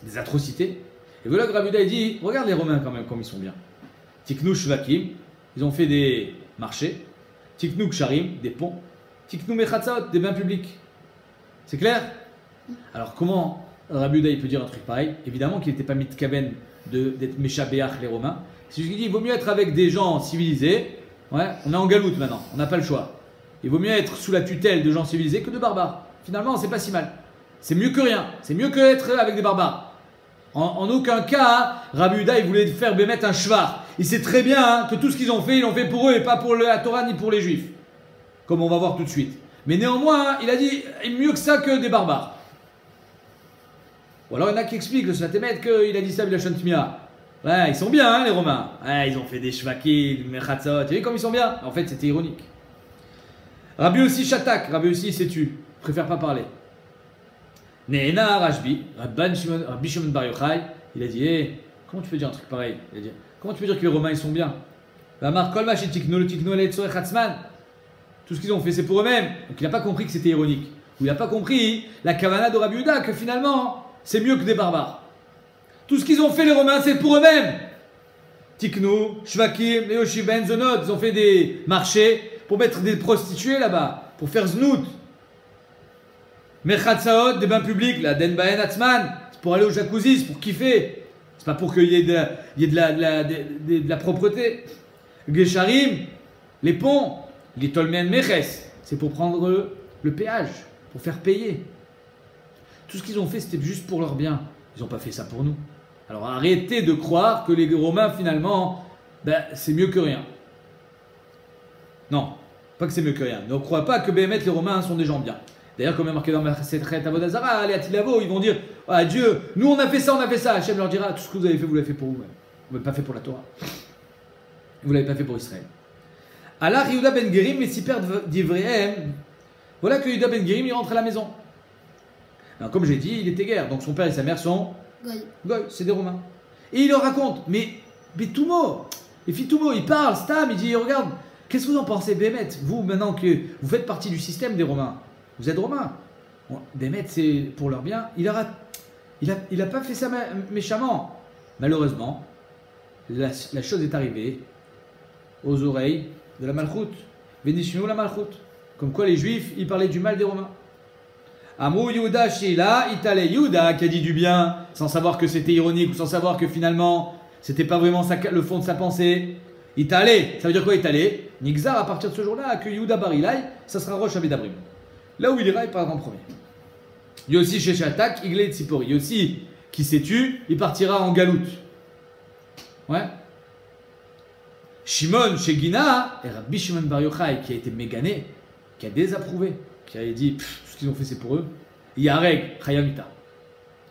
des atrocités. Et voilà que Rabbi Yehuda dit, regarde les Romains quand même, comme ils sont bien. Tiknou Shvakim, ils ont fait des marchés. Tiknou Ksharim, des ponts. Tiknou Mechatzaot, des bains publics. C'est clair? Alors, comment Rabbi Yehuda peut dire un truc pareil? Évidemment qu'il n'était pas mitkaben d'être méchabéach les Romains. C'est juste qu'il dit, il vaut mieux être avec des gens civilisés. Ouais, on est en galoute maintenant, on n'a pas le choix. Il vaut mieux être sous la tutelle de gens civilisés que de barbares. Finalement, c'est pas si mal. C'est mieux que rien. C'est mieux que être avec des barbares. En aucun cas, Rabbi Yehuda, il voulait faire bémettre un shvar. Il sait très bien que tout ce qu'ils ont fait, ils l'ont fait pour eux et pas pour la Torah ni pour les Juifs. Comme on va voir tout de suite. Mais néanmoins, il a dit mieux que ça que des barbares. Ou alors il y en a qui expliquent le Slatemet qu'il a dit ça avec la Shantmia. Ouais, ils sont bien, hein, les Romains. Ouais, ils ont fait des shvakim, des mechatzot. Tu vois comme ils sont bien? En fait, c'était ironique. Rabbi aussi Shatak, Rabbi aussi s'est tu. Préfère pas parler. Neena Rajbi, Rabbi Shimon Bar Yochai, il a dit, hey, comment tu peux dire un truc pareil? Il a dit, comment tu peux dire que les Romains ils sont bien? Tout ce qu'ils ont fait, c'est pour eux-mêmes. Donc il n'a pas compris que c'était ironique. Ou il n'a pas compris la kavana de Rabbi Yehuda, que finalement, c'est mieux que des barbares. Tout ce qu'ils ont fait, les Romains, c'est pour eux-mêmes. Tiknou, Shvakim, Leoshi Ben Zonot, ils ont fait des marchés pour mettre des prostituées là-bas, pour faire znout. Mechatzaot, des bains publics, la Den Baen Atzman, c'est pour aller au jacuzzi, c'est pour kiffer. C'est pas pour qu'il y ait de la propreté. Gesharim, les ponts, les Tolmen Meches, c'est pour prendre le péage, pour faire payer. Tout ce qu'ils ont fait, c'était juste pour leur bien. Ils n'ont pas fait ça pour nous. Alors arrêtez de croire que les Romains, finalement, c'est mieux que rien. Non, pas que c'est mieux que rien. Ne crois pas que Béhémet, les Romains sont des gens bien. D'ailleurs, comme est marqué dans cette Chet Avodazara, allez à Tilavo, ils vont dire, ah Dieu, nous on a fait ça. Hachem leur dira, tout ce que vous avez fait, vous l'avez fait pour vous-même. Vous ne l'avez pas fait pour la Torah. Vous ne l'avez pas fait pour Israël. Allah Yehuda Ben Gerim, mais si perdent d'Ivréhem, voilà que Yehuda Ben Gerim, il rentre à la maison. Alors, comme j'ai dit, il était guerre, donc son père et sa mère sont Goy, c'est des Romains. Et il leur raconte, mais Toumo, et Fitoumo, il parle, Stam, il dit, regarde, qu'est-ce que vous en pensez, Bémet? Vous, maintenant que vous faites partie du système des Romains, vous êtes Romains. Bémet, c'est pour leur bien. Il a pas fait ça méchamment. Malheureusement, la chose est arrivée aux oreilles de la Malchoute. Vénishmou la Malchoute. Comme quoi les Juifs, ils parlaient du mal des Romains. Amou Yehuda Sheila, Itale Yehuda qui a dit du bien, sans savoir que c'était ironique ou sans savoir que finalement c'était pas vraiment le fond de sa pensée. Itale, ça veut dire quoi Itale? Nixar à partir de ce jour-là, que Yehuda Bar Ilai, ça sera Rosh Hamedabrim. Là où il ira, il partira en premier. Il y a aussi chez Shatak, Igle et Tzipori. Il y a aussi qui s'est tu, il partira en galoute. Ouais. Shimon chez Gina, et Rabbi Shimon Bar Yochai qui a été mégané, qui a désapprouvé, qui a dit tout ce qu'ils ont fait c'est pour eux. Il y a Reg, Chayamita.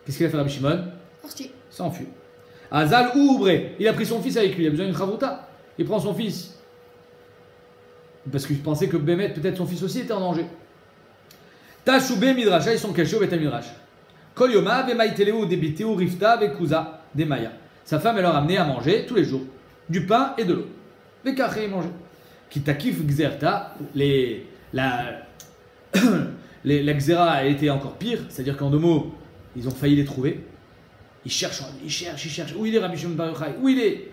Qu'est-ce qu'il a fait Rabbi Shimon? Parti. S'enfuit. Azal Oubre, il a pris son fils avec lui, il a besoin d'une chavruta. Il prend son fils. Parce qu'il pensait que Bémet, peut-être son fils aussi était en danger. Tashoube Midrasha, ils sont cachés au Beth Midrash. Kol Yoma, Vemaïteleu, Debiteu, Rifta, Vekuza, Demaya. Sa femme, elle leur amenait à manger tous les jours du pain et de l'eau. Vekaché, manger. Kitakif Xerta, la Xéra a été encore pire, c'est-à-dire qu'en 2 mots, ils ont failli les trouver. Ils cherchent. Où il est Rabbi Shimon Bar Yochai? Où il est?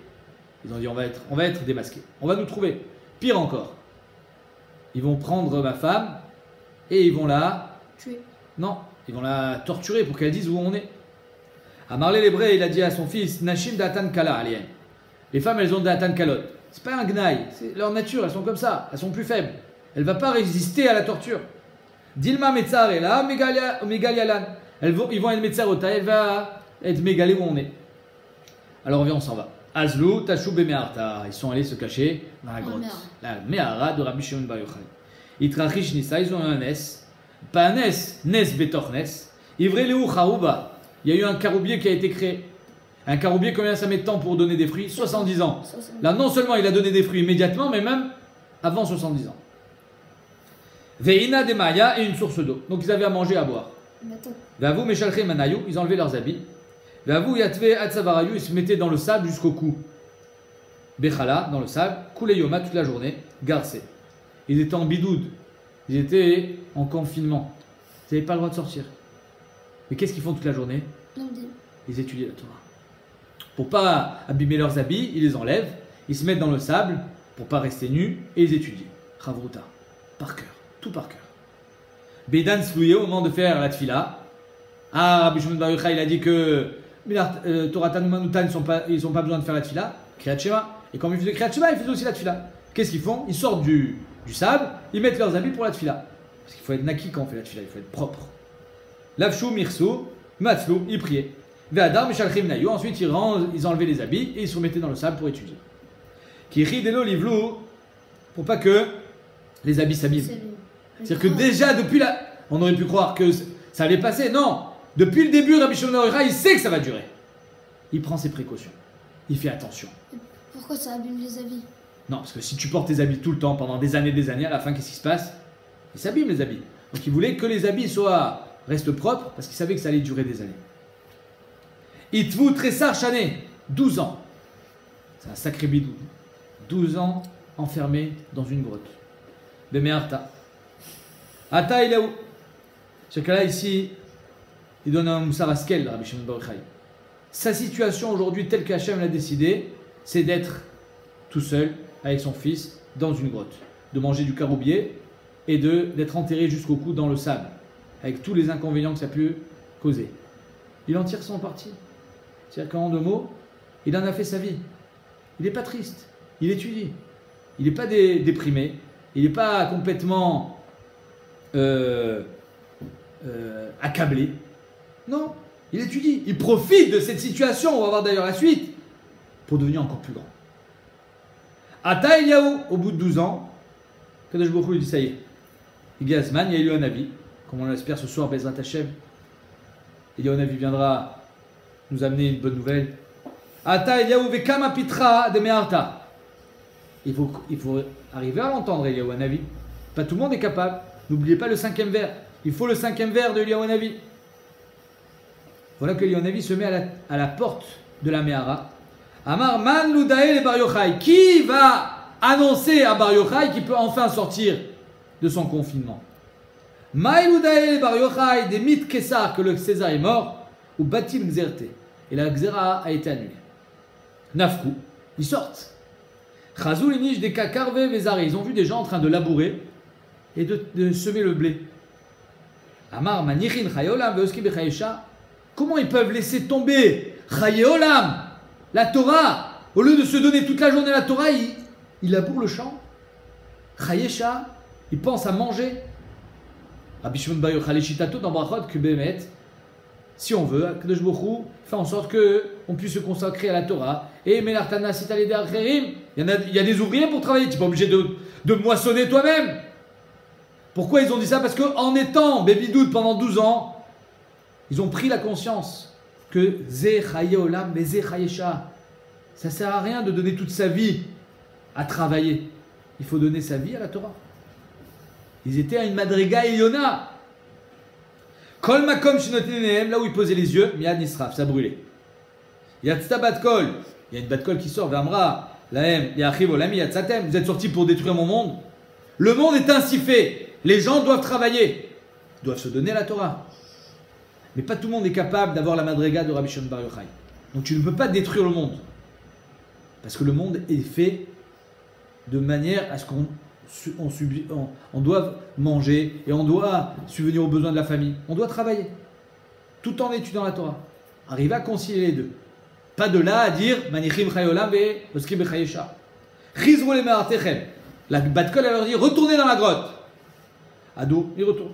Ils ont dit on va être démasqués. On va nous trouver. Pire encore. Ils vont prendre ma femme et ils vont la tuer. Non, ils vont la torturer pour qu'elle dise où on est. À Marley l'hébreu, il a dit à son fils Nashim datan kala alien. Les femmes, elles ont datan kalot. C'est pas un gnaï, c'est leur nature, elles sont comme ça, elles sont plus faibles. Elle va pas résister à la torture. Dilma metzar et là, megalialan. Ils vont être metzarota, elle va être mégalée où on est. Alors viens, on s'en va. Azlou, Tachou, Bemearta. Ils sont allés se cacher dans la grotte. La Mehara de Rabbi Shimon Bar Yochai. Itrachish Nissa, ils ont eu un Nes. Pas un Nes, Nes Betor Nes. Ivreleu Charouba. Il y a eu un caroubier qui a été créé. Un caroubier, combien ça met de temps pour donner des fruits? 70 ans. Là, non seulement il a donné des fruits immédiatement, mais même avant 70 ans. Veina de Maya et une source d'eau. Donc ils avaient à manger, à boire. Vavu Meshalche Manayou, ils enlevaient leurs habits. Vavu Yatve Atsavarayou, ils se mettaient dans le sable jusqu'au cou. Bechala, dans le sable. Kouleyoma, toute la journée. Garcé. Ils étaient en bidoud. Ils étaient en confinement. Ils n'avaient pas le droit de sortir. Mais qu'est-ce qu'ils font toute la journée? Ils étudient la Torah. Pour pas abîmer leurs habits, ils les enlèvent. Ils se mettent dans le sable pour pas rester nus et ils étudient. Chavruta. Par cœur. Tout par cœur. Bédan Slouye, au moment de faire la tfila. Ah, Rabbi Shimon Bar Yochai, il a dit que Torah Tanumanutan, ils n'ont pas besoin de faire la tfila. Kriyat Shema. Et quand ils faisaient Kriyat Shema, ils faisaient aussi la tfila. Qu'est-ce qu'ils font? Ils sortent du sable, ils mettent leurs habits pour la tfila. Parce qu'il faut être naki quand on fait la tfila, il faut être propre. Lavshou, Mirsou, Matzlou, ils priaient. Ve'adar, Meshalchim Nayu, ensuite ils enlevaient les habits et ils se remettaient dans le sable pour étudier. Kiri Delo Livlou, pour pas que les habits s'abîment. C'est-à-dire que déjà, depuis là, on aurait pu croire que ça allait passer. Non! Depuis le début, Rabbi Shimon Bar Yochai, il sait que ça va durer. Il prend ses précautions. Il fait attention. Pourquoi ça abîme les habits? Non, parce que si tu portes tes habits tout le temps, pendant des années, à la fin, qu'est-ce qui se passe? Ils s'abîment les habits. Donc il voulait que les habits restent propres, parce qu'il savait que ça allait durer des années. Itvu Tressar Chané, 12 ans. C'est un sacré bidou. 12 ans enfermé dans une grotte. Bemearta. Ata il est où? Ce cas-là, ici, il donne un moussar askel, Rabbi Shimon Bar Yochai. Sa situation aujourd'hui, telle qu'Hachem l'a décidé, c'est d'être tout seul, avec son fils, dans une grotte. De manger du caroubier et d'être enterré jusqu'au cou dans le sable, avec tous les inconvénients que ça peut causer. Il en tire son parti. C'est-à-dire qu'en 2 mots, il en a fait sa vie. Il n'est pas triste, il étudie. Il n'est pas déprimé, il n'est pas complètement accablé. Non, il étudie, il profite de cette situation, on va voir d'ailleurs la suite, pour devenir encore plus grand. Ata Eliaou, au bout de 12 ans, Kadosh Baruch Hu il dit ça y est, Igazman, il y a eu un avis, comme on l'espère ce soir, Bezrat Hashem. Eliaou Navi viendra nous amener une bonne nouvelle. Ata Eliaou vekama pitra de me'arta. Il faut arriver à l'entendre, Eliaou Navi. Pas tout le monde est capable. N'oubliez pas le 5e vers. Il faut le 5e vers de Eliaou Navi. Voilà que Eliaou Navi se met à la porte de la Mehara. Amar man ludae le Bar Yochai. Qui va annoncer à Bar Yochai qu'il peut enfin sortir de son confinement? Maï ludae le Bar Yochai des mythes Kessar, que le César est mort, ou batim Xerte. Et la Xéra a été annulée. Nafkou, ils sortent. Chazou l'inish des kakarve vezare. Ils ont vu des gens en train de labourer et de semer le blé. Amar manichin chayolam veoski bechayesha. Comment ils peuvent laisser tomber chayolam, la Torah, au lieu de se donner toute la journée la Torah, il laboure le champ. Chayesha, il pense à manger. Rabbi Shimon Bar Yochai Shitato dans Brachot que Bemet, si on veut, Kadosh Baruch Hu fait en sorte qu'on puisse se consacrer à la Torah. Et Melartana Sitalede Acherim, il y a des ouvriers pour travailler, tu n'es pas obligé de moissonner toi-même. Pourquoi ils ont dit ça? Parce qu'en étant Bébidoud pendant 12 ans, ils ont pris la conscience que Zé Chaye Olam, mais Zé Chayesha, ça ne sert à rien de donner toute sa vie à travailler. Il faut donner sa vie à la Torah. Ils étaient à une Madriga Eliona. Kol Makom Shinotinehem, là où ils posaient les yeux, Miad Nisraf, ça brûlait. Yatzta Batkol, il y a une Batkol qui sort, Vamra, Lahem, Yachiv Olami, Yatzatem, vous êtes sortis pour détruire mon monde. Le monde est ainsi fait. Les gens doivent travailler, doivent se donner à la Torah. Mais pas tout le monde est capable d'avoir la madriga de Rabbi Shimon Bar Yochai. Donc tu ne peux pas détruire le monde. Parce que le monde est fait de manière à ce qu'on doit manger et on doit subvenir aux besoins de la famille. On doit travailler. Tout en étudiant la Torah. Arriver à concilier les deux. Pas de là à dire Manichim chayolam ve oskim bechayesha. Chizru le me'artechem. La Bat-Kol elle leur dit retournez dans la grotte. Adou, il retourne.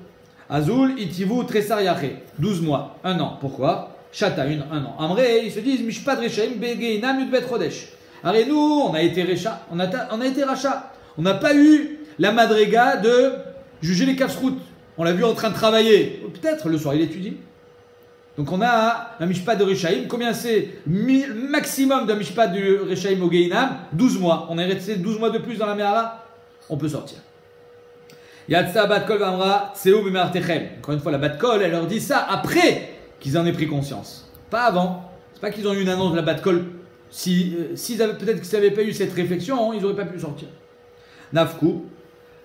Azul itivu tresar yache. 12 mois, 1 an. Pourquoi? Chata, 1 an. Amré, ils se disent Mishpat rechaim begeinam yudbet chodesh. Arrête, nous, on a été recha, on a été rachat. On n'a pas eu la madriga de juger les kafsrout. On l'a vu en train de travailler. Peut-être le soir il étudie. Donc on a un mishpat de rechaim. Combien c'est? Maximum d'un mishpat de rechaim au geinam 12 mois. On est resté 12 mois de plus dans la Mehara. On peut sortir. Yatsa Bat-Kol v'amra tseu b'me'artechem. Encore une fois, la Bat-Kol, elle leur dit ça après qu'ils en aient pris conscience. Pas avant. C'est pas qu'ils ont eu une annonce de la Bat-Kol. Peut-être qu'ils n'avaient pas eu cette réflexion, ils n'auraient pas pu sortir. Nafkou,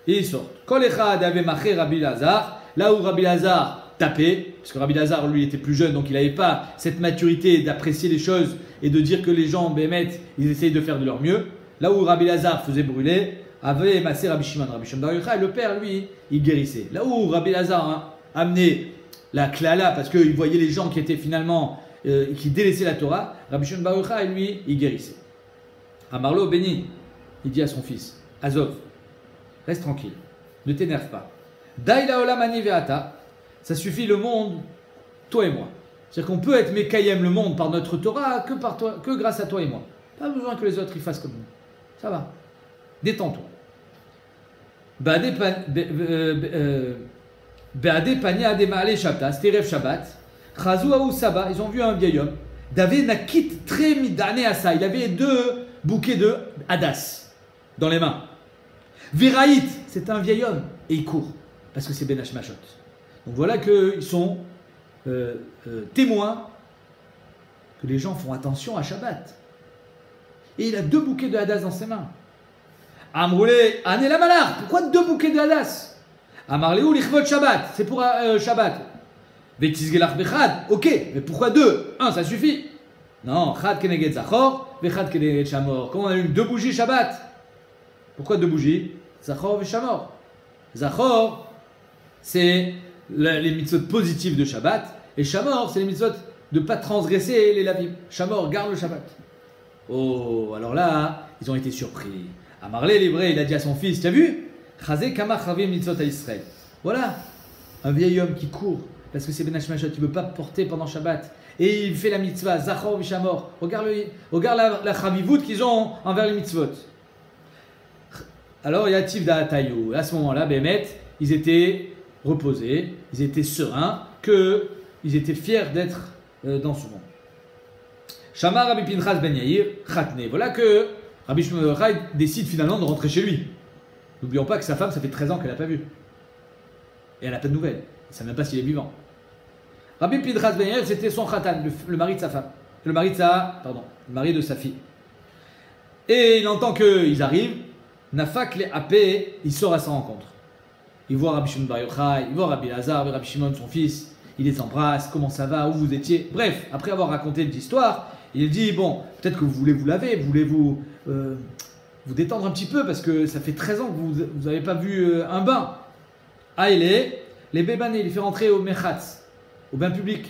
et ils sortent. Kol echad avait maché Rabbi Lazar, là où Rabbi Lazar tapait, parce que Rabbi Lazar, lui, était plus jeune, donc il n'avait pas cette maturité d'apprécier les choses et de dire que les gens, bémet, ils essayent de faire de leur mieux. Là où Rabbi Lazar faisait brûler, avait massé Rabbi Shimon. Rabbi Shimon Bar Yochai, le père, lui, il guérissait. Là où Rabbi Lazar amenait la klala, parce qu'il voyait les gens qui étaient finalement qui délaissait la Torah, Rabbi Shimon Bar Yochai, lui, il guérissait. Amarlo béni, il dit à son fils, Azov, reste tranquille, ne t'énerve pas. Daïla olam ani ve'ata, ça suffit le monde, toi et moi. C'est-à-dire qu'on peut être Mekayem le monde par notre Torah que grâce à toi et moi. Pas besoin que les autres y fassent comme nous. Ça va. Détends-toi. Be'adé pania ade ma'ale shabbat, c'était Rev Shabbat. Chazou Saba, ils ont vu un vieil homme. David Nakit très midane à ça. Il avait 2 bouquets de hadas dans les mains. Viraït, c'est un vieil homme. Et il court. Parce que c'est Ben Hashmashot. Donc voilà qu'ils sont témoins que les gens font attention à Shabbat. Et il a 2 bouquets de hadas dans ses mains. Amroulé, Ané la Malar. Pourquoi 2 bouquets de hadas? Amarléou lichvot Shabbat. C'est pour Shabbat. Ve'tizgelach bechad, ok, mais pourquoi 2? 1, ça suffit. Non, chad keneged zachor, vechad keneged shamor. Comment on allume 2 bougies Shabbat? Pourquoi 2 bougies? Zachor veshamor. Zachor, c'est les mitzvot positives de Shabbat, et shamor, c'est les mitzvot de ne pas transgresser les lavim. Shamor, garde le Shabbat. Oh, alors là, ils ont été surpris. Amarlé l'hébreu, il a dit à son fils, tu as vu? Chazé kama chavim mitzvot à Israël. Voilà, un vieil homme qui court. Parce que c'est Ben Hashmashot, il ne veut pas porter pendant Shabbat. Et il fait la mitzvah, Zachor Vishamor. Regarde la chavivout qu'ils ont envers les mitzvot. Alors, il y a Tiv Da'atayou. À ce moment-là, Bémet, ils étaient reposés, ils étaient sereins, qu'ils étaient fiers d'être dans ce monde. Shamar Rabbi Pinchas Ben Yair, Khatne. Voilà que Rabbi Shimon Bar Yochai décide finalement de rentrer chez lui. N'oublions pas que sa femme, ça fait 13 ans qu'elle n'a pas vu. Et elle n'a pas de nouvelles. Il ne sait même pas s'il est vivant. Rabbi Pinchas Ben Yair, c'était son khatan, le mari de sa femme. Le mari de sa fille. Et il entend qu'ils arrivent. Nafak les apé, il sort à sa rencontre. Il voit Rabbi Shimon Bar Yochai, il voit Rabbi Lazar, Rabbi Shimon, son fils. Il les embrasse, comment ça va, où vous étiez. Bref, après avoir raconté l'histoire, il dit, bon, peut-être que vous voulez vous laver, vous voulez vous détendre un petit peu, parce que ça fait 13 ans que vous n'avez pas vu un bain. Ah, les bébanés, il les fait rentrer au Mechatz, au bain public.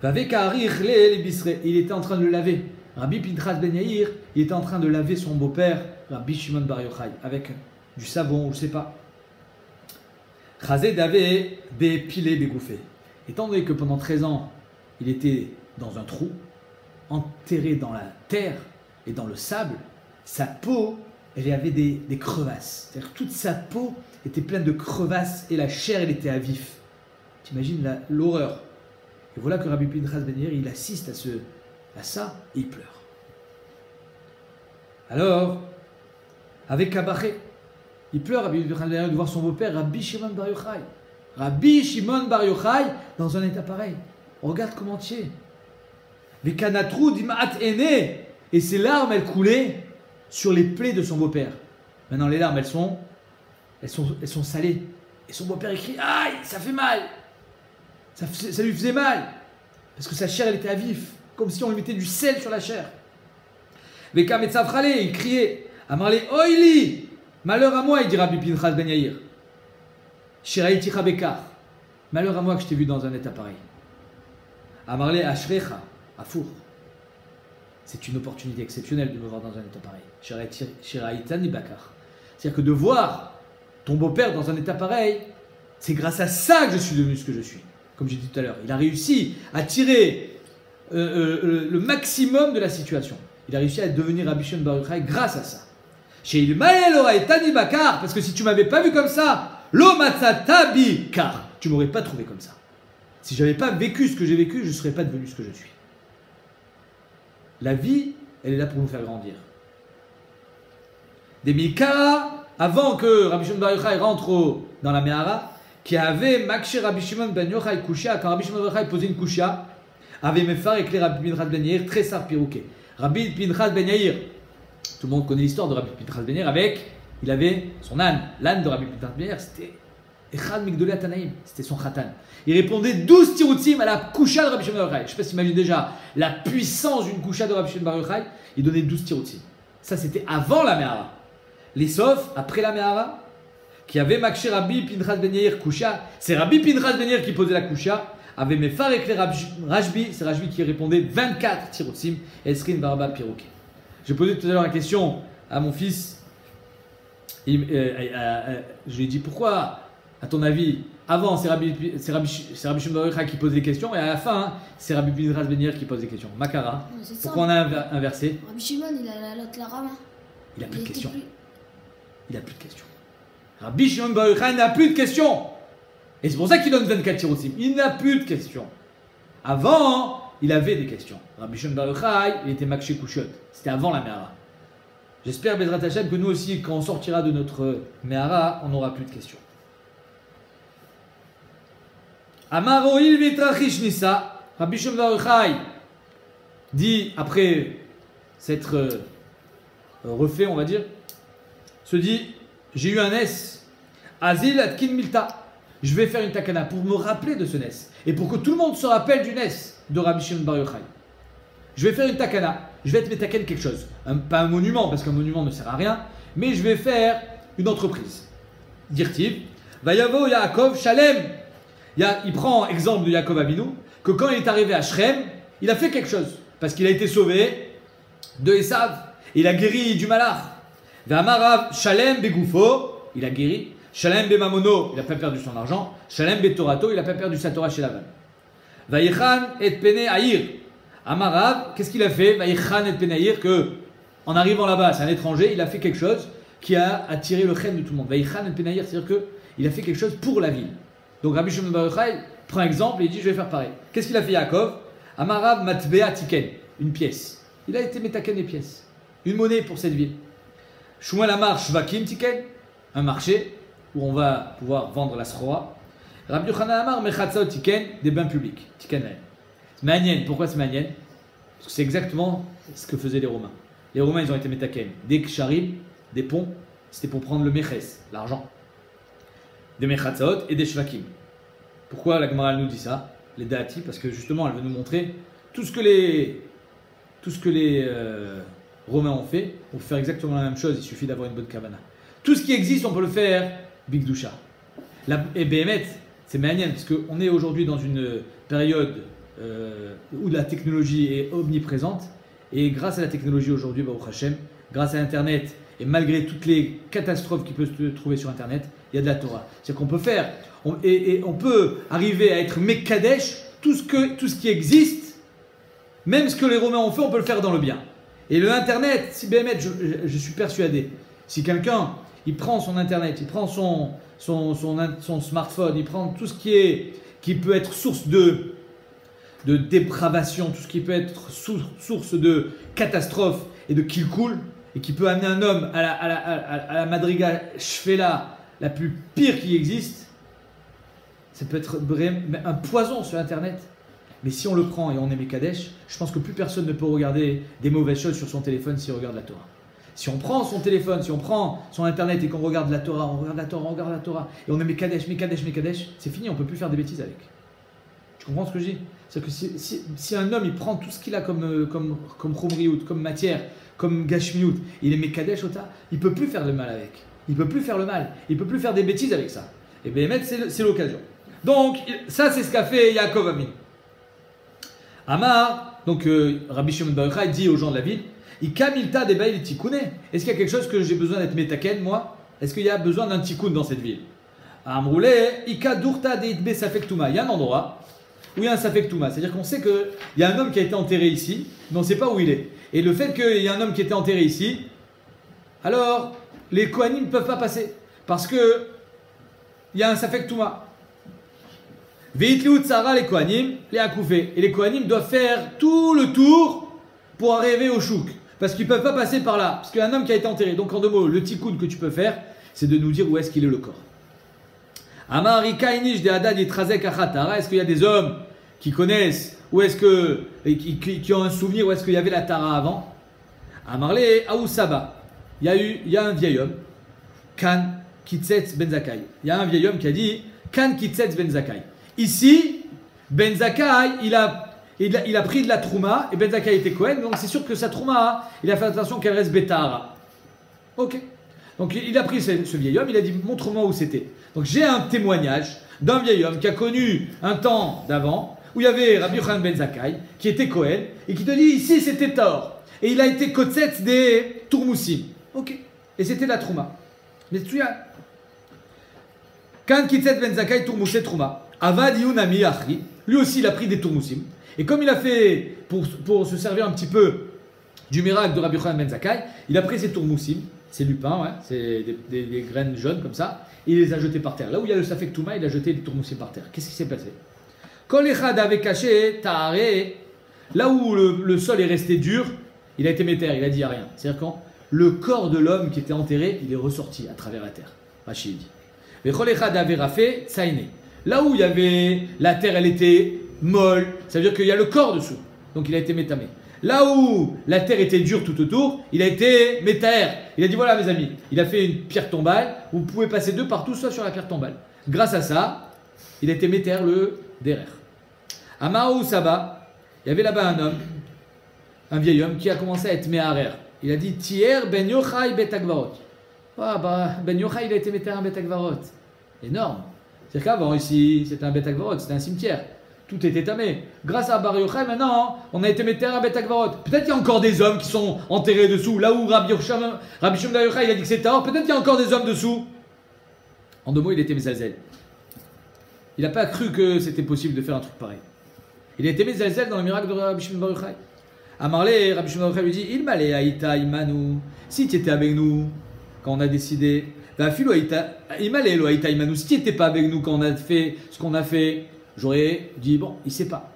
Il était en train de le laver. Rabbi Pinchas Ben Yair, il était en train de laver son beau-père, Rabbi Shimon Bar Yochai, avec du savon, je ne sais pas. Chazé d'avait pilé bégouffé. Étant donné que pendant 13 ans, il était dans un trou, enterré dans la terre et dans le sable, sa peau, elle avait des crevasses. C'est-à-dire toute sa peau était pleine de crevasses et la chair, elle était à vif. T'imagines l'horreur. Et voilà que Rabbi Pinchas Ben Yair, il assiste à ça et il pleure. Alors, avec Kabaché, il pleure Rabbi Pinchas Ben Yair de voir son beau-père, Rabbi Shimon Bar Yochai. Rabbi Shimon Bar Yochai dans un état pareil. Regarde comment tu es. Vekanatrou dima'at ene. Et ses larmes, elles coulaient sur les plaies de son beau-père. Maintenant, les larmes, elles sont elles sont salées. Et son beau-père écrit, aïe, ça fait mal. Ça lui faisait mal. Parce que sa chair, elle était à vif. Comme si on lui mettait du sel sur la chair. Vekam et Tzafrale, il criait, Amarle, oili, malheur à moi, il dit Rabbi Pinchas ben Yair. Shiraïticha Bekar, malheur à moi que je t'ai vu dans un état pareil. Amarle, Ashrecha, Afour. C'est une opportunité exceptionnelle de me voir dans un état pareil. Shiraïtani Bakar. C'est-à-dire que de voir ton beau-père dans un état pareil, c'est grâce à ça que je suis devenu ce que je suis. Comme j'ai dit tout à l'heure, il a réussi à tirer le maximum de la situation. Il a réussi à devenir Rabbi Shimon bar Yochai grâce à ça. Chez Ilmael Oraitani Bakar, parce que si tu m'avais pas vu comme ça, Lo Matzata Bikar, tu m'aurais pas trouvé comme ça. Si j'avais pas vécu ce que j'ai vécu, je ne serais pas devenu ce que je suis. La vie, elle est là pour nous faire grandir. Des Mikara, avant que Rabbi Shimon bar Yochai rentre dans la Mehara, qui avait Makshi Rabbi Shimon ben Yochai Kushia, quand Rabbi Shimon bar Yochai posait une Kushia, avait Mefar et Rabbi Pinchas ben Yair, très sar pirouquet. Rabbi Pinchas ben Yair, tout le monde connaît l'histoire de Rabbi Pinchas ben Yair il avait son âne. L'âne de Rabbi Pinchas ben Yair, c'était Echad Migdolei Atanaim, c'était son khatan. Il répondait 12 tiroutim à la kusha de Rabbi Shimon bar Yochai. Je ne sais pas si t'imagines déjà la puissance d'une kusha de Rabbi Shimon bar Yochai. Il donnait 12 tiroutim. Ça, c'était avant la Mehara. Les sauf, après la Mehara, qui avait Makshi Rabbi Pinchas ben Yair kusha, c'est Rabbi Pinchas ben Yair qui posait la kusha. Avait Mefar et Rajbi, c'est Rajbi qui répondait 24 tiroutim, Esrin Barba Pirouquet. J'ai posé tout à l'heure la question à mon fils. Je lui ai dit pourquoi, à ton avis, avant c'est Rabbi Shimon bar Yochai qui pose les questions, et à la fin, c'est Rabbi Pinchas ben Yair qui pose les questions. Makara, pourquoi on a inversé? Rabbi Shimon, il a la rama. Il n'a plus de questions. Il n'a plus de questions. Rabbi Shimon bar Yochai n'a plus de questions. Et c'est pour ça qu'il donne 24 tiroutim. Il n'a plus de questions. Avant, il avait des questions. Rabbi Shimon bar Yochai, il était Makshi Kushot. C'était avant la Mehara. J'espère, Bezrat Hashem, que nous aussi, quand on sortira de notre Mehara, on n'aura plus de questions. Amaroil Vitrachish Nissa, Rabbi Shimon bar Yochai dit, après s'être refait, on va dire, se dit, j'ai eu un S, Azil Atkin Milta. Je vais faire une takana pour me rappeler de ce Nes. Et pour que tout le monde se rappelle du Nes de Rabbi Shimon bar Yochai. Je vais faire une takana. Je vais être métaken quelque chose. Pas un monument, parce qu'un monument ne sert à rien. Mais je vais faire une entreprise. Dirtiv. Vayavo Yaakov Shalem. Il prend exemple de Yaakov Avinu. Que quand il est arrivé à Shrem, il a fait quelque chose. Parce qu'il a été sauvé de Esav. Il a guéri du malach. Vamarav Shalem Begoufo. Il a guéri. Shalem Bemamono, il n'a pas perdu son argent. Shalem Betorato, il n'a pas perdu sa Torah chez Lavan. Vaïchan et Pene Aïr. Amarav, qu'est-ce qu'il a fait? Vaïchan et Pene Aïr, que en arrivant là-bas, c'est un étranger, il a fait quelque chose qui a attiré le chen de tout le monde. Vaïchan et Pene Aïr, c'est-à-dire qu'il a fait quelque chose pour la ville. Donc Rabbi Shimon bar Yochai prend exemple et il dit je vais faire pareil. Qu'est-ce qu'il a fait Yaakov? Amarav Matbea Tiken, une pièce. Il a été métaken des pièces. Une monnaie pour cette ville. Shmuel Amar Shvakim Tiken, un marché où on va pouvoir vendre la sroa. Rabbi Yochanan Amar Mechatzot Tiken, des bains publics. Tiken Lahem. Manien, pourquoi c'est Manien? Parce que c'est exactement ce que faisaient les Romains. Les Romains, ils ont été métaken. Des ksharim, des ponts, c'était pour prendre le meches, l'argent. Des mechatzot et des shvakim. Pourquoi la Gemara nous dit ça? Les daati, parce que justement, elle veut nous montrer tout ce que les Romains ont fait. On peut faire exactement la même chose, il suffit d'avoir une bonne kavana. Tout ce qui existe, on peut le faire Bigdusha. Et Béhémet, c'est Manien, parce qu'on est aujourd'hui dans une période où la technologie est omniprésente. Et grâce à la technologie aujourd'hui, Baruch Hashem, grâce à Internet, et malgré toutes les catastrophes qui peuvent se trouver sur Internet, il y a de la Torah. C'est qu'on peut faire, on peut arriver à être Mekadesh, tout ce qui existe, même ce que les Romains ont fait, on peut le faire dans le bien. Et le Internet, si Béhémet, je suis persuadé, si quelqu'un, il prend son Internet, il prend son smartphone, il prend tout ce qui peut être source de dépravation, tout ce qui peut être source de catastrophe et de kilkul, et qui peut amener un homme à la madriga shfela la plus pire qui existe, ça peut être un poison sur Internet. Mais si on le prend et on est Mekadesh, je pense que plus personne ne peut regarder des mauvaises choses sur son téléphone s'il regarde la Torah. Si on prend son téléphone, si on prend son internet et qu'on regarde la Torah, on regarde la Torah, on regarde la Torah, et on est Mekadesh, c'est fini, on ne peut plus faire des bêtises avec. Tu comprends ce que je dis? C'est-à-dire que si un homme il prend tout ce qu'il a comme Chomriout, comme matière, comme Gashmiout, il est Mekadesh Ota, il ne peut plus faire le mal avec. Il ne peut plus faire le mal, il ne peut plus faire des bêtises avec ça. Et bien, c'est l'occasion. Donc, ça c'est ce qu'a fait Yaakov Avinu. Amar, donc Rabbi Shimon Bar Yochai dit aux gens de la ville, Ikamilta de Baïl Tikouné. Est-ce qu'il y a quelque chose que j'ai besoin d'être métaken, moi? Est-ce qu'il y a besoin d'un Tikoun dans cette ville? Amroulé, Ika Durta de Itbe Safek Touma. Il y a un endroit où il y a un Safek Touma. C'est-à-dire qu'on sait qu'il y a un homme qui a été enterré ici, mais on ne sait pas où il est. Et le fait qu'il y a un homme qui a été enterré ici, alors les Kohanim ne peuvent pas passer. Parce que il y a un Safek Touma. Veitliut Tsara les Kohanim, les Akoufé. Et les Kohanim doivent faire tout le tour pour arriver au Chouk. Parce qu'ils ne peuvent pas passer par là. Parce qu'il y a un homme qui a été enterré. Donc en deux mots, le tikkun que tu peux faire, c'est de nous dire où est-ce qu'il est le corps. Amarika Inish de Hadad Yitrazek Achatara. Est-ce qu'il y a des hommes qui connaissent où est-ce que. Qui ont un souvenir où est-ce qu'il y avait la Tara avant? Amarle Aoussaba. Il y a un vieil homme. Kan Kitsetz Ben Zakai. Il y a un vieil homme qui a dit Kan Kitsetz Ben Zakai. Ici, Ben Zakai, il a pris de la trouma, et Ben Zakai était Kohen, donc c'est sûr que sa trouma, il a fait attention qu'elle reste Betara. Ok. Donc il a pris ce vieil homme, il a dit montre-moi où c'était. Donc j'ai un témoignage d'un vieil homme qui a connu un temps d'avant, où il y avait Rabbi Yochanan Ben Zakai, qui était Kohen, et qui te dit ici c'était Tor. Et il a été Kotsetz des Tourmoussim. Ok. Et c'était la trouma. Mais tu as. Kan Kitset Ben Zakai Tourmoussé Trouma. Avad Yunami Achri, lui aussi il a pris des tourmoussim. Et comme il a fait, pour se servir un petit peu du miracle de Rabbi Yochanan Ben Zakai, il a pris ses tourmoussim, ses lupins, ouais, c'est des graines jaunes comme ça, et il les a jetés par terre. Là où il y a le Safek Touma, il a jeté les tourmoussim par terre. Qu'est-ce qui s'est passé? Kol Echad avait caché, Ta'are, là où le sol est resté dur, il a été méter, il a dit rien. C'est-à-dire quand le corps de l'homme qui était enterré, il est ressorti à travers la terre. Rachid dit. Mais Kol Echad avait rafé, Tsaïné. Là où il y avait la terre, elle était molle, ça veut dire qu'il y a le corps dessous. Donc il a été métamé. Là où la terre était dure tout autour, il a été métaer. Il a dit voilà mes amis, il a fait une pierre tombale, vous pouvez passer deux partout, soit sur la pierre tombale. Grâce à ça, il a été métaer le derer. À Maou Saba, il y avait là-bas un homme, un vieil homme qui a commencé à être méharer. Il a dit Tier Ben Yochai Bet Agvarot. Ah bah Ben Yochai il a été métaer un Bet Agvarot. Énorme. C'est-à-dire qu'avant, ici, c'était un Bet Agvarot, c'était un cimetière. Tout était tamé. Grâce à Bar Yochai, maintenant, on a été méter à Bet Agvarot. Peut-être qu'il y a encore des hommes qui sont enterrés dessous. Là où Rabbi Shimon Bar Yochai, il a dit que c'était or, peut-être qu'il y a encore des hommes dessous. En deux mots, il était Mezalzel. Il n'a pas cru que c'était possible de faire un truc pareil. Il a été Mezalzel dans le miracle de Rabbi Shimon Bar Yochai. À Marley, Rabbi Shimon Bar Yochai lui dit Il m'allait Aïta Imanu. Si tu étais avec nous, quand on a décidé. Si tu n'étais pas avec nous quand on a fait ce qu'on a fait, j'aurais dit bon, il ne sait pas.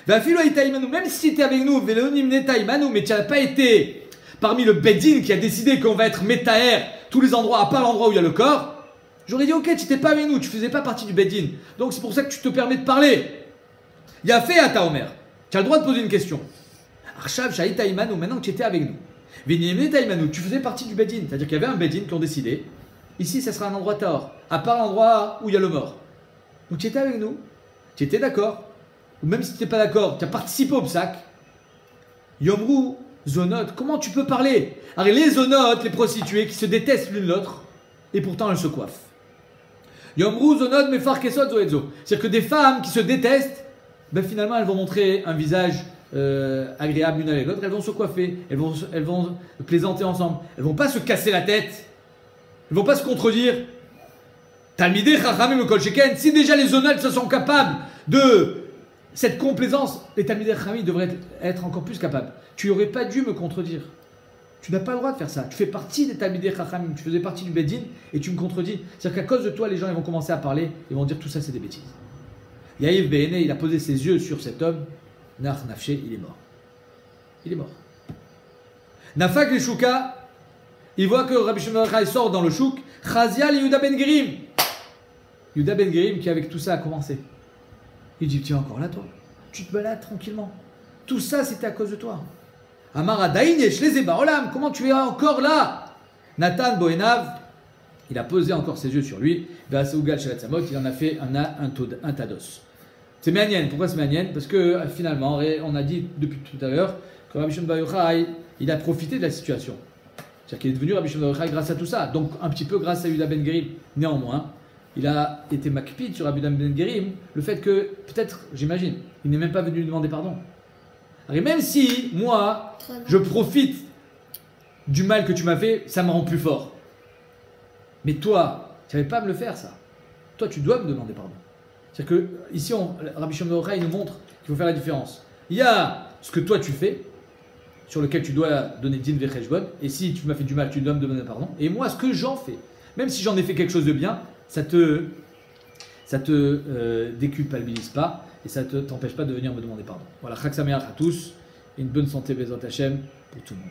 Même si tu étais avec nous, mais tu n'as pas été parmi le Bedin qui a décidé qu'on va être métaer tous les endroits, à part l'endroit où il y a le corps, j'aurais dit ok, tu n'étais pas avec nous, tu ne faisais pas partie du Bedin. Donc c'est pour ça que tu te permets de parler. Il a fait à ta Omer. Tu as le droit de poser une question. Maintenant que tu étais avec nous. Tu faisais partie du Bedin. C'est-à-dire qu'il y avait un Bedin qui ont décidé. Ici, ça sera un endroit Tahor, à part l'endroit où il y a le mort. Donc tu étais avec nous, tu étais d'accord, ou même si tu n'étais pas d'accord, tu as participé au psaque. Yomrou, Zonot, comment tu peux parler? Alors les Zonotes, les prostituées qui se détestent l'une l'autre, et pourtant elles se coiffent. Yomrou, Zonot, Mefar Kesot, Zoedzo. C'est-à-dire que des femmes qui se détestent, ben finalement elles vont montrer un visage agréable l'une avec l'autre, elles vont se coiffer, elles vont plaisanter ensemble, elles vont pas se casser la tête. Ils ne vont pas se contredire. Talmidei Chachamim Kol Sheken. Si déjà les zonotes se sont capables de cette complaisance, les Talmidei Chachamim devraient être encore plus capables. Tu n'aurais pas dû me contredire. Tu n'as pas le droit de faire ça. Tu fais partie des Talmidei Chachamim. Tu faisais partie du Bedin et tu me contredis. C'est-à-dire qu'à cause de toi, les gens ils vont commencer à parler. Ils vont dire tout ça, c'est des bêtises. Yaïv Behene, il a posé ses yeux sur cet homme. Nach Nafshe, il est mort. Il est mort. Nafak les Shuka. Il voit que Rabbi Shimon Bar Yochai sort dans le chouk. Chazial Yehuda Ben Gerim. Yehuda Ben Gerim qui avec tout ça a commencé. Il dit, tu es encore là toi? Tu te balades tranquillement. Tout ça c'était à cause de toi. Amara Daïnesh, les Olam, comment tu es encore là? Nathan Boenav, il a posé encore ses yeux sur lui. Il en a fait un tados. C'est Méanienne. Pourquoi c'est Méanienne? Parce que finalement, on a dit depuis tout à l'heure que Rabbi Shimon Bar Yochai, il a profité de la situation. C'est-à-dire qu'il est devenu Rabbi Shimon Bar Yochai grâce à tout ça. Donc un petit peu grâce à Yehuda Ben Gerim. Néanmoins, il a été makpid sur Rabbi Ben Gerim, le fait que, peut-être, j'imagine, il n'est même pas venu lui demander pardon. Et même si, moi, je profite du mal que tu m'as fait, ça me rend plus fort. Mais toi, tu n'avais pas à me le faire, ça. Toi, tu dois me demander pardon. C'est-à-dire que, ici, Rabbi Shimon Bar Yochai nous montre qu'il faut faire la différence. Il y a ce que toi tu fais, sur lequel tu dois donner din vecheshbon, et si tu m'as fait du mal, tu dois me demander pardon. Et moi, ce que j'en fais, même si j'en ai fait quelque chose de bien, ça te déculpabilise pas, et ça ne t'empêche pas de venir me demander pardon. Voilà, Chag Sameach à tous, et une bonne santé, Bezrat Hashem, pour tout le monde.